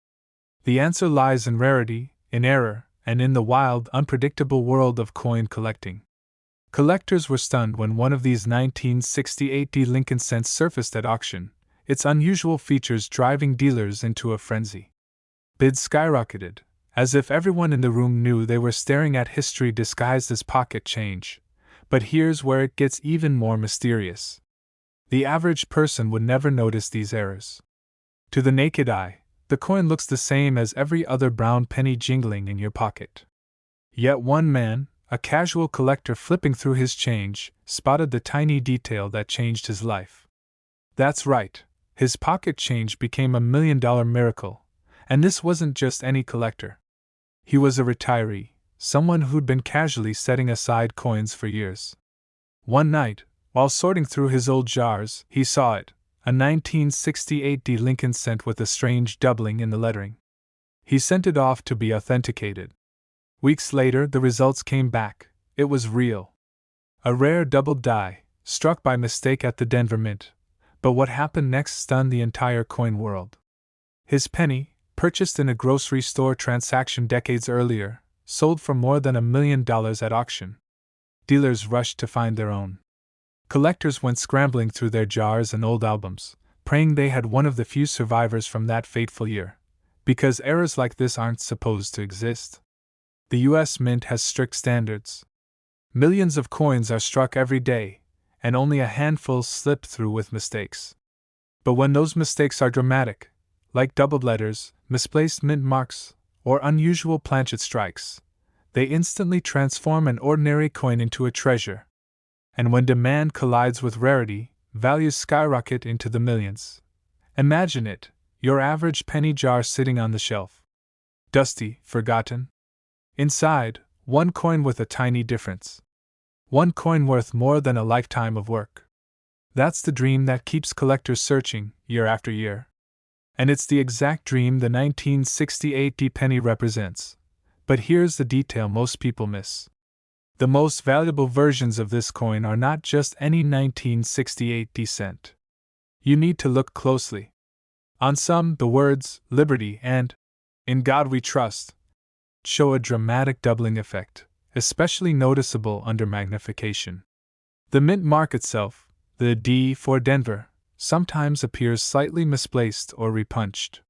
The answer lies in rarity, in error, and in the wild, unpredictable world of coin collecting. Collectors were stunned when one of these 1968 Lincoln cents surfaced at auction, its unusual features driving dealers into a frenzy. Bids skyrocketed, as if everyone in the room knew they were staring at history disguised as pocket change. But here's where it gets even more mysterious. The average person would never notice these errors. To the naked eye, the coin looks the same as every other brown penny jingling in your pocket. Yet one man, a casual collector flipping through his change, spotted the tiny detail that changed his life. That's right, his pocket change became a $1 million miracle, and this wasn't just any collector. He was a retiree, someone who'd been casually setting aside coins for years. One night, while sorting through his old jars, he saw it, a 1968 Lincoln cent with a strange doubling in the lettering. He sent it off to be authenticated. Weeks later, the results came back. It was real. A rare doubled die, struck by mistake at the Denver Mint. But what happened next stunned the entire coin world. His penny, purchased in a grocery store transaction decades earlier, sold for more than $1 million at auction. dealers rushed to find their own. Collectors went scrambling through their jars and old albums, praying they had one of the few survivors from that fateful year, because errors like this aren't supposed to exist. The US Mint has strict standards. Millions of coins are struck every day, and only a handful slip through with mistakes. But when those mistakes are dramatic, like doubled letters, misplaced mint marks, or unusual planchet strikes, they instantly transform an ordinary coin into a treasure. And when demand collides with rarity, values skyrocket into the millions. Imagine it, your average penny jar sitting on the shelf. Dusty, forgotten. Inside, one coin with a tiny difference. One coin worth more than a lifetime of work. That's the dream that keeps collectors searching, year after year. And it's the exact dream the 1968 D penny represents. But here's the detail most people miss. The most valuable versions of this coin are not just any 1968 D cent. You need to look closely. On some, the words, Liberty and In God We Trust, show a dramatic doubling effect, especially noticeable under magnification. The mint mark itself, the D for Denver, sometimes appears slightly misplaced or repunched.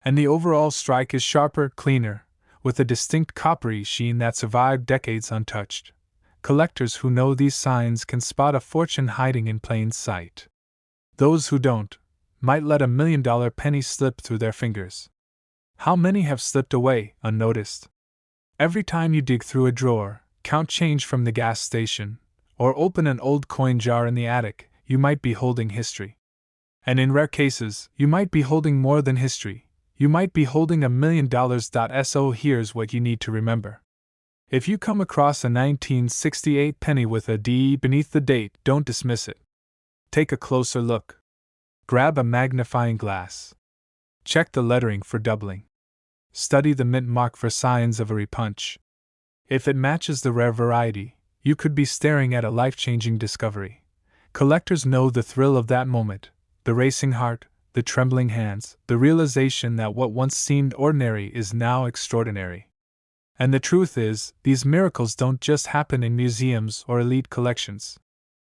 And the overall strike is sharper, cleaner, with a distinct coppery sheen that survived decades untouched. Collectors who know these signs can spot a fortune hiding in plain sight. Those who don't might let $1 million penny slip through their fingers. How many have slipped away, unnoticed? Every time you dig through a drawer, count change from the gas station, or open an old coin jar in the attic, you might be holding history. And in rare cases, you might be holding more than history. You might be holding $1 million. So here's what you need to remember. If you come across a 1968 penny with a D beneath the date, don't dismiss it. Take a closer look. Grab a magnifying glass. Check the lettering for doubling. Study the mint mark for signs of a repunch. If it matches the rare variety, you could be staring at a life-changing discovery. Collectors know the thrill of that moment, the racing heart, the trembling hands, the realization that what once seemed ordinary is now extraordinary. And the truth is, these miracles don't just happen in museums or elite collections.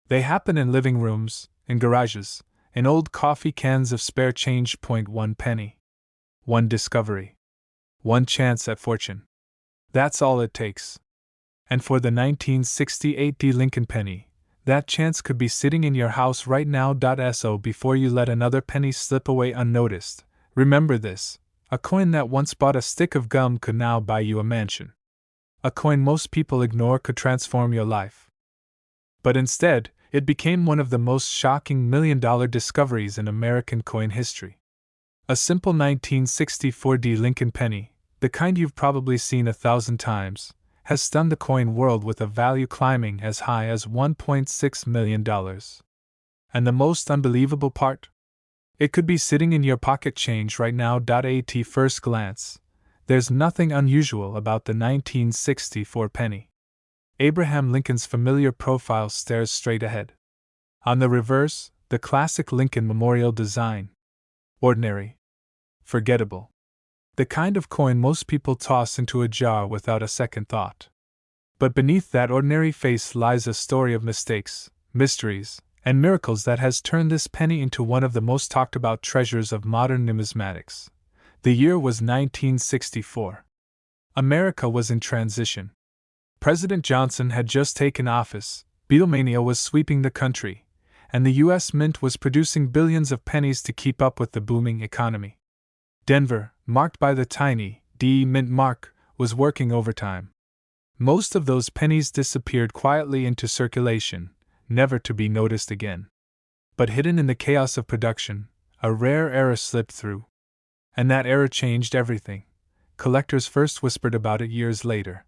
They happen in living rooms, in garages, in old coffee cans of spare change. 1 penny. One discovery. One chance at fortune. That's all it takes. And for the 1968 D Lincoln penny, that chance could be sitting in your house right now. So before you let another penny slip away unnoticed, remember this: a coin that once bought a stick of gum could now buy you a mansion. A coin most people ignore could transform your life. But instead, it became one of the most shocking $1 million discoveries in American coin history. A simple 1964 D Lincoln penny, the kind you've probably seen 1,000 times, has stunned the coin world with a value climbing as high as $1.6 million. And the most unbelievable part? It could be sitting in your pocket change right now. At first glance, there's nothing unusual about the 1964 penny. Abraham Lincoln's familiar profile stares straight ahead. On the reverse, the classic Lincoln Memorial design. Ordinary. Forgettable. The kind of coin most people toss into a jar without a second thought. But beneath that ordinary face lies a story of mistakes, mysteries, and miracles that has turned this penny into one of the most talked about treasures of modern numismatics. The year was 1964. America was in transition. President Johnson had just taken office, Beatlemania was sweeping the country, and the U.S. Mint was producing billions of pennies to keep up with the booming economy. Denver, marked by the tiny D mint mark, was working overtime. Most of those pennies disappeared quietly into circulation, never to be noticed again. But hidden in the chaos of production, a rare error slipped through. And that error changed everything. Collectors first whispered about it years later.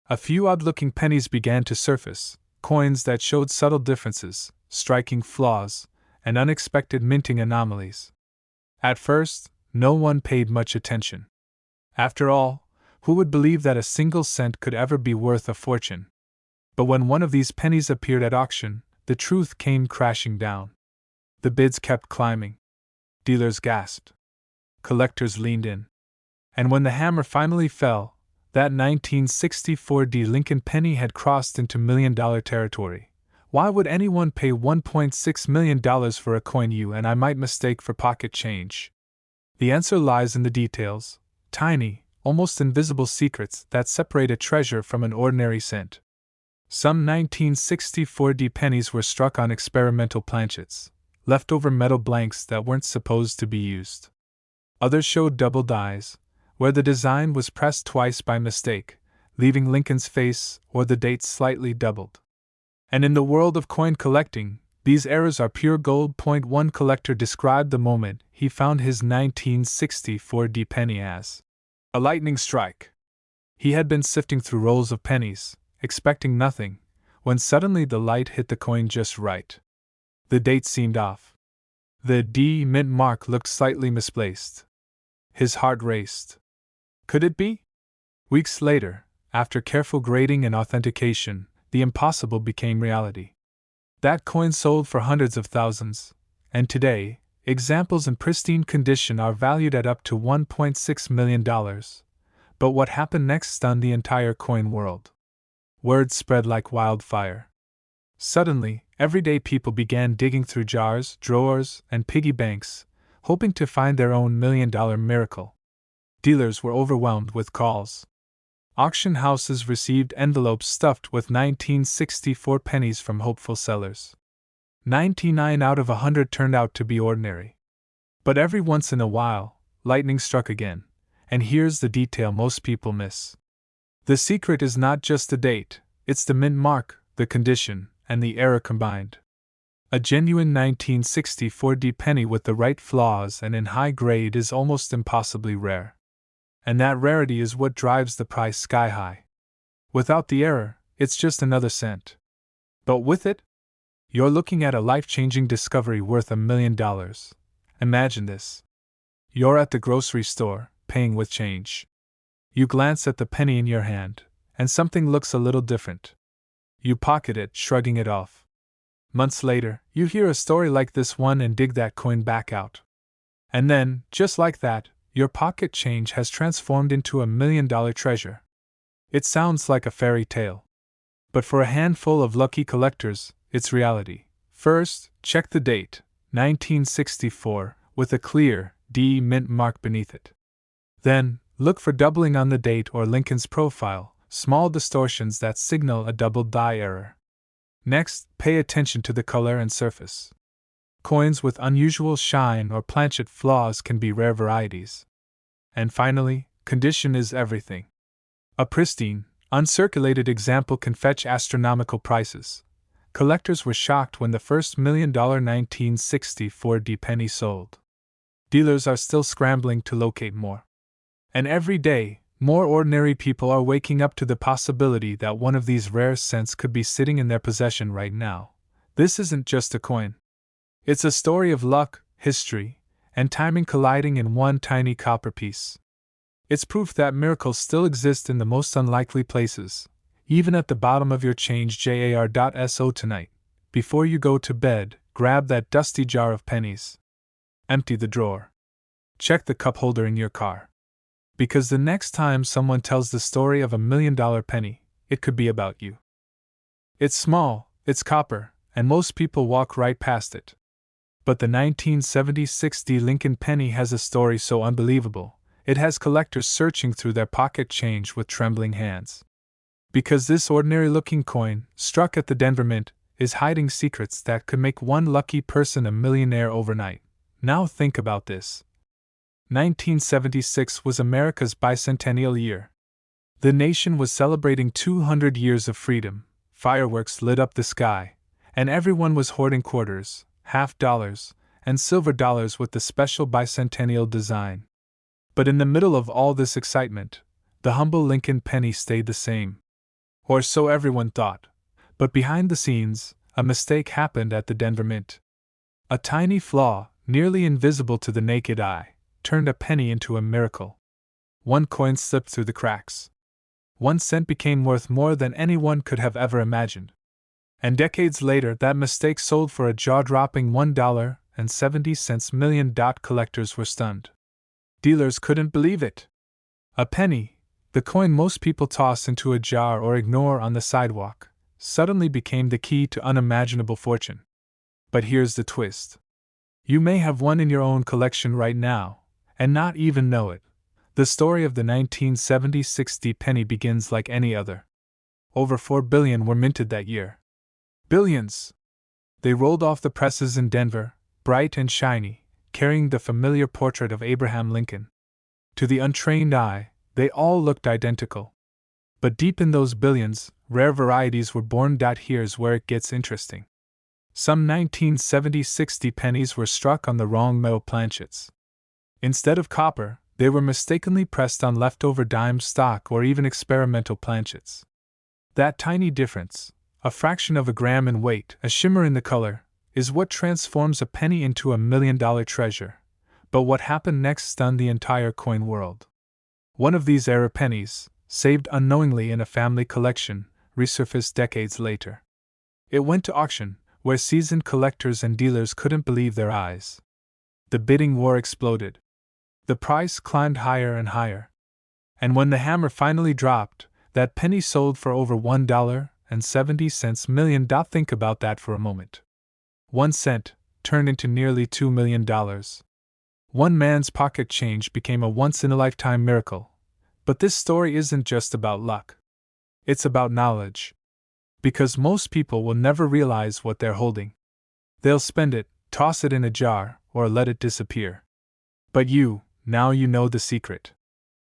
A few odd-looking pennies began to surface, coins that showed subtle differences, striking flaws, and unexpected minting anomalies. At first, no one paid much attention. After all, who would believe that a single cent could ever be worth a fortune? But when one of these pennies appeared at auction, the truth came crashing down. The bids kept climbing. Dealers gasped. Collectors leaned in. And when the hammer finally fell, That 1964 Lincoln penny had crossed into million-dollar territory. Why would anyone pay $1.6 million for a coin you and I might mistake for pocket change? The answer lies in the details, tiny, almost invisible secrets that separate a treasure from an ordinary cent. Some 1964 pennies were struck on experimental planchets, leftover metal blanks that weren't supposed to be used. Others showed double dies, where the design was pressed twice by mistake, leaving Lincoln's face or the date slightly doubled. And in the world of coin collecting, these errors are pure gold. One collector described the moment he found his 1964 penny as a lightning strike. He had been sifting through rolls of pennies, expecting nothing, when suddenly the light hit the coin just right. The date seemed off. The mint mark looked slightly misplaced. His heart raced. Could it be? Weeks later, after careful grading and authentication, the impossible became reality. That coin sold for hundreds of thousands, and today, examples in pristine condition are valued at up to $1.6 million. But what happened next stunned the entire coin world. Word spread like wildfire. Suddenly, everyday people began digging through jars, drawers, and piggy banks, hoping to find their own million-dollar miracle. Dealers were overwhelmed with calls. Auction houses received envelopes stuffed with 1964 pennies from hopeful sellers. 99 out of 100 turned out to be ordinary. But every once in a while, lightning struck again, and here's the detail most people miss. The secret is not just the date, it's the mint mark, the condition, and the error combined. A genuine 1964 penny with the right flaws and in high grade is almost impossibly rare. And that rarity is what drives the price sky high. Without the error, it's just another cent. But with it, you're looking at a life-changing discovery worth $1 million. Imagine this. You're at the grocery store, paying with change. You glance at the penny in your hand, and something looks a little different. You pocket it, shrugging it off. Months later, you hear a story like this one and dig that coin back out. And then, just like that, your pocket change has transformed into $1 million treasure. It sounds like a fairy tale. But for a handful of lucky collectors, it's reality. First, check the date, 1964, with a clear D mint mark beneath it. Then, look for doubling on the date or Lincoln's profile, small distortions that signal a double die error. Next, pay attention to the color and surface. Coins with unusual shine or planchet flaws can be rare varieties. And finally, condition is everything. A pristine, uncirculated example can fetch astronomical prices. Collectors were shocked when the first $1 million 1964 penny sold. Dealers are still scrambling to locate more. And every day, more ordinary people are waking up to the possibility that one of these rare cents could be sitting in their possession right now. This isn't just a coin. It's a story of luck, history, and timing colliding in one tiny copper piece. It's proof that miracles still exist in the most unlikely places, even at the bottom of your change. jar.so tonight. Before you go to bed, grab that dusty jar of pennies. Empty the drawer. Check the cup holder in your car. Because the next time someone tells the story of $1 million penny, it could be about you. It's small, it's copper, and most people walk right past it. But the 1976 Lincoln penny has a story so unbelievable, it has collectors searching through their pocket change with trembling hands. Because this ordinary-looking coin, struck at the Denver Mint, is hiding secrets that could make one lucky person a millionaire overnight. Now think about this. 1976 was America's bicentennial year. The nation was celebrating 200 years of freedom, fireworks lit up the sky, and everyone was hoarding quarters, half dollars, and silver dollars with the special bicentennial design. But in the middle of all this excitement, the humble Lincoln penny stayed the same. Or so everyone thought. But behind the scenes, a mistake happened at the Denver Mint. A tiny flaw, nearly invisible to the naked eye, turned a penny into a miracle. One coin slipped through the cracks. 1 cent became worth more than anyone could have ever imagined. And decades later, that mistake sold for a jaw-dropping $1.70 million. Collectors were stunned. Dealers couldn't believe it. A penny, The coin most people toss into a jar or ignore on the sidewalk suddenly became the key to unimaginable fortune. But here's the twist. You may have one in your own collection right now, and not even know it. The story of the 1970 60 penny begins like any other. Over 4 billion were minted that year. Billions! They rolled off the presses in Denver, bright and shiny, carrying the familiar portrait of Abraham Lincoln. To the untrained eye, they all looked identical. But deep in those billions, rare varieties were born. Here's where it gets interesting. Some 1970 60 pennies were struck on the wrong metal planchets. Instead of copper, they were mistakenly pressed on leftover dime stock or even experimental planchets. That tiny difference, a fraction of a gram in weight, a shimmer in the color, is what transforms a penny into $1 million treasure. But what happened next stunned the entire coin world. One of these era pennies, saved unknowingly in a family collection, resurfaced decades later. It went to auction, where seasoned collectors and dealers couldn't believe their eyes. The bidding war exploded. The price climbed higher and higher. And when the hammer finally dropped, that penny sold for over $1.70 million. Think about that for a moment. 1 cent turned into nearly $2 million. One man's pocket change became a once-in-a-lifetime miracle. But this story isn't just about luck. It's about knowledge. Because most people will never realize what they're holding. They'll spend it, toss it in a jar, or let it disappear. But now you know the secret.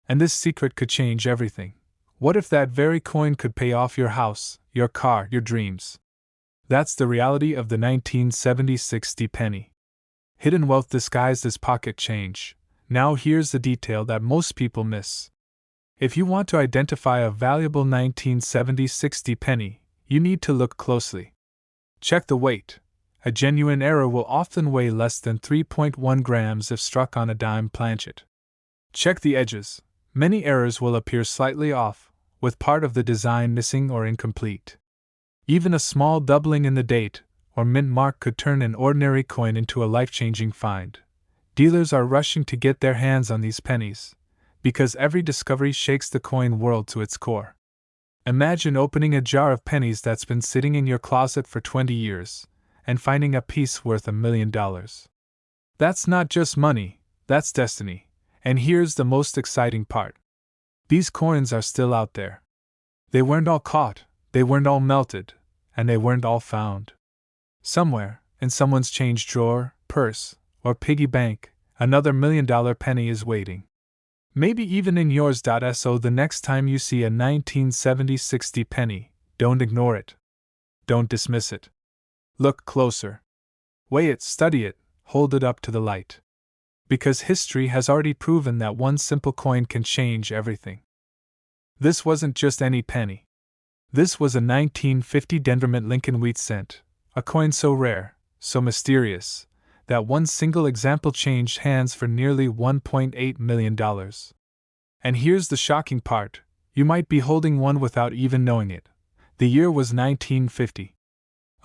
And this secret could change everything. What if that very coin could pay off your house, your car, your dreams? That's the reality of the 1970 60 penny. Hidden wealth disguised as pocket change. Now here's the detail that most people miss. If you want to identify a valuable 1970 60 penny, you need to look closely. Check the weight. A genuine error will often weigh less than 3.1 grams if struck on a dime planchet. Check the edges. Many errors will appear slightly off, with part of the design missing or incomplete. Even a small doubling in the date or mint mark could turn an ordinary coin into a life-changing find. Dealers are rushing to get their hands on these pennies, because every discovery shakes the coin world to its core. Imagine opening a jar of pennies that's been sitting in your closet for 20 years, and finding a piece worth $1 million. That's not just money, that's destiny. And here's the most exciting part. These coins are still out there. They weren't all caught, they weren't all melted, and they weren't all found. Somewhere, in someone's change drawer, purse, or piggy bank, another $1 million penny is waiting. Maybe even in yours. So the next time you see a 1970 60 penny, don't ignore it. Don't dismiss it. Look closer. Weigh it, study it, hold it up to the light. Because history has already proven that one simple coin can change everything. This wasn't just any penny. This was a 1950 Denver Mint Lincoln wheat cent, a coin so rare, so mysterious, that one single example changed hands for nearly $1.8 million. And here's the shocking part, you might be holding one without even knowing it. The year was 1950.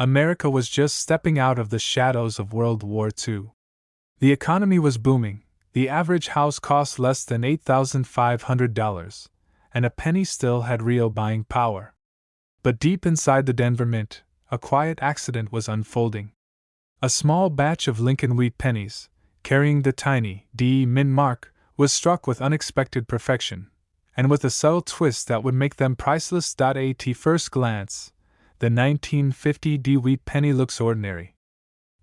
America was just stepping out of the shadows of World War II. The economy was booming, the average house cost less than $8,500, and a penny still had real buying power. But deep inside the Denver Mint, a quiet accident was unfolding. A small batch of Lincoln wheat pennies, carrying the tiny D mint mark, was struck with unexpected perfection, and with a subtle twist that would make them priceless. At first glance, the 1950 D wheat penny looks ordinary.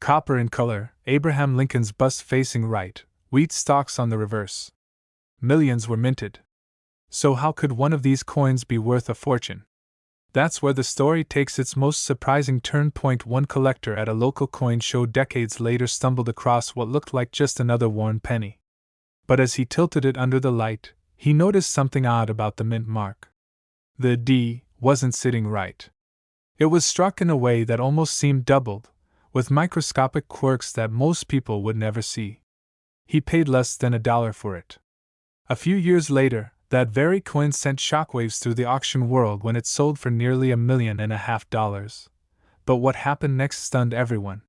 Copper in color, Abraham Lincoln's bust facing right, wheat stalks on the reverse. Millions were minted. So how could one of these coins be worth a fortune? That's where the story takes its most surprising turn. One collector at a local coin show decades later stumbled across what looked like just another worn penny. But as he tilted it under the light, he noticed something odd about the mint mark. The D wasn't sitting right. It was struck in a way that almost seemed doubled, with microscopic quirks that most people would never see. He paid less than $1 for it. A few years later, that very coin sent shockwaves through the auction world when it sold for nearly $1.5 million. But what happened next stunned everyone.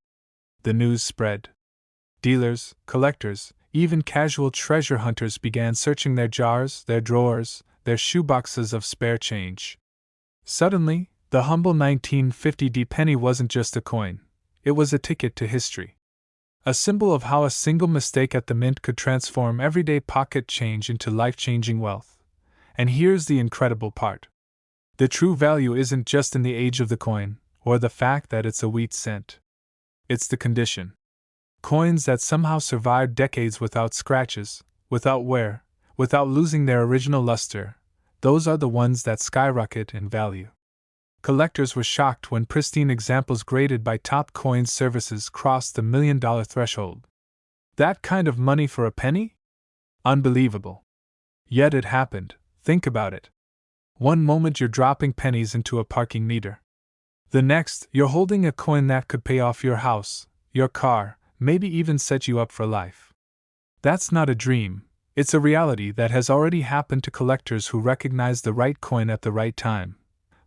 The news spread. Dealers, collectors, even casual treasure hunters began searching their jars, their drawers, their shoeboxes of spare change. Suddenly, the humble 1950 penny wasn't just a coin, it was a ticket to history. A symbol of how a single mistake at the mint could transform everyday pocket change into life-changing wealth. And here's the incredible part. The true value isn't just in the age of the coin, or the fact that it's a wheat cent. It's the condition. Coins that somehow survived decades without scratches, without wear, without losing their original luster, those are the ones that skyrocket in value. Collectors were shocked when pristine examples graded by top coin services crossed the $1 million threshold. That kind of money for a penny? Unbelievable. Yet it happened. Think about it. One moment you're dropping pennies into a parking meter. The next, you're holding a coin that could pay off your house, your car, maybe even set you up for life. That's not a dream, it's a reality that has already happened to collectors who recognize the right coin at the right time.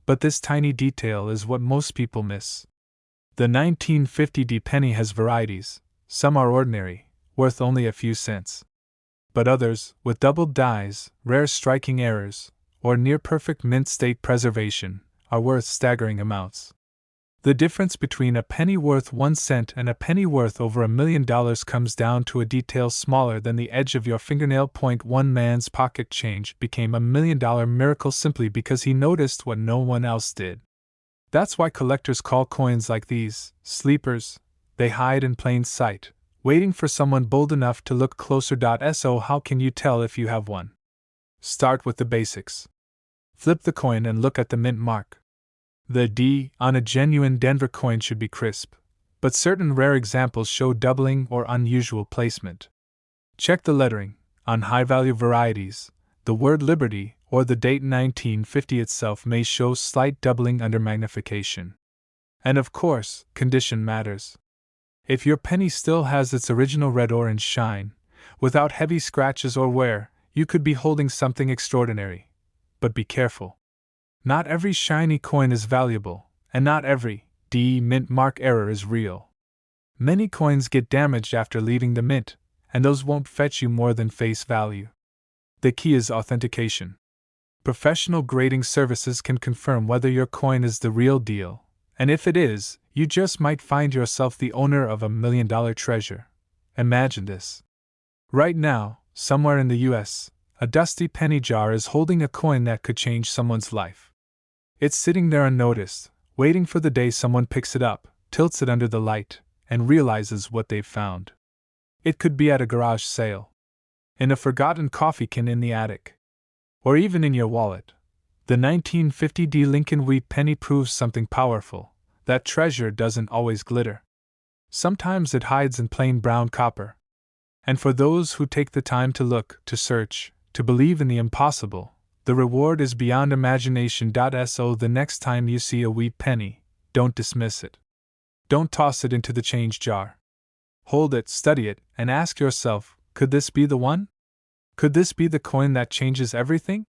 But this tiny detail is what most people miss. The 1950 penny has varieties. Some are ordinary, worth only a few cents. But others, with doubled dies, rare striking errors, or near-perfect mint state preservation, are worth staggering amounts. The difference between a penny worth 1 cent and a penny worth over $1 million comes down to a detail smaller than the edge of your fingernail. One man's pocket change became $1 million miracle simply because he noticed what no one else did. That's why collectors call coins like these sleepers. They hide in plain sight, waiting for someone bold enough to look closer. So how can you tell if you have one? Start with the basics. Flip the coin and look at the mint mark. The D on a genuine Denver coin should be crisp, but certain rare examples show doubling or unusual placement. Check the lettering. On high-value varieties, the word Liberty or the date 1950 itself may show slight doubling under magnification. And of course, condition matters. If your penny still has its original red-orange shine, without heavy scratches or wear, you could be holding something extraordinary. But be careful. Not every shiny coin is valuable, and not every mint mark error is real. Many coins get damaged after leaving the mint, and those won't fetch you more than face value. The key is authentication. Professional grading services can confirm whether your coin is the real deal, and if it is, you just might find yourself the owner of $1 million treasure. Imagine this. Right now, somewhere in the US, a dusty penny jar is holding a coin that could change someone's life. It's sitting there unnoticed, waiting for the day someone picks it up, tilts it under the light, and realizes what they've found. It could be at a garage sale, in a forgotten coffee can in the attic, or even in your wallet. The 1950 Lincoln wheat penny proves something powerful: that treasure doesn't always glitter. Sometimes it hides in plain brown copper. And for those who take the time to look, to search, to believe in the impossible, the reward is beyond imagination. So the next time you see a wheat penny, don't dismiss it. Don't toss it into the change jar. Hold it, study it, and ask yourself, could this be the one? Could this be the coin that changes everything?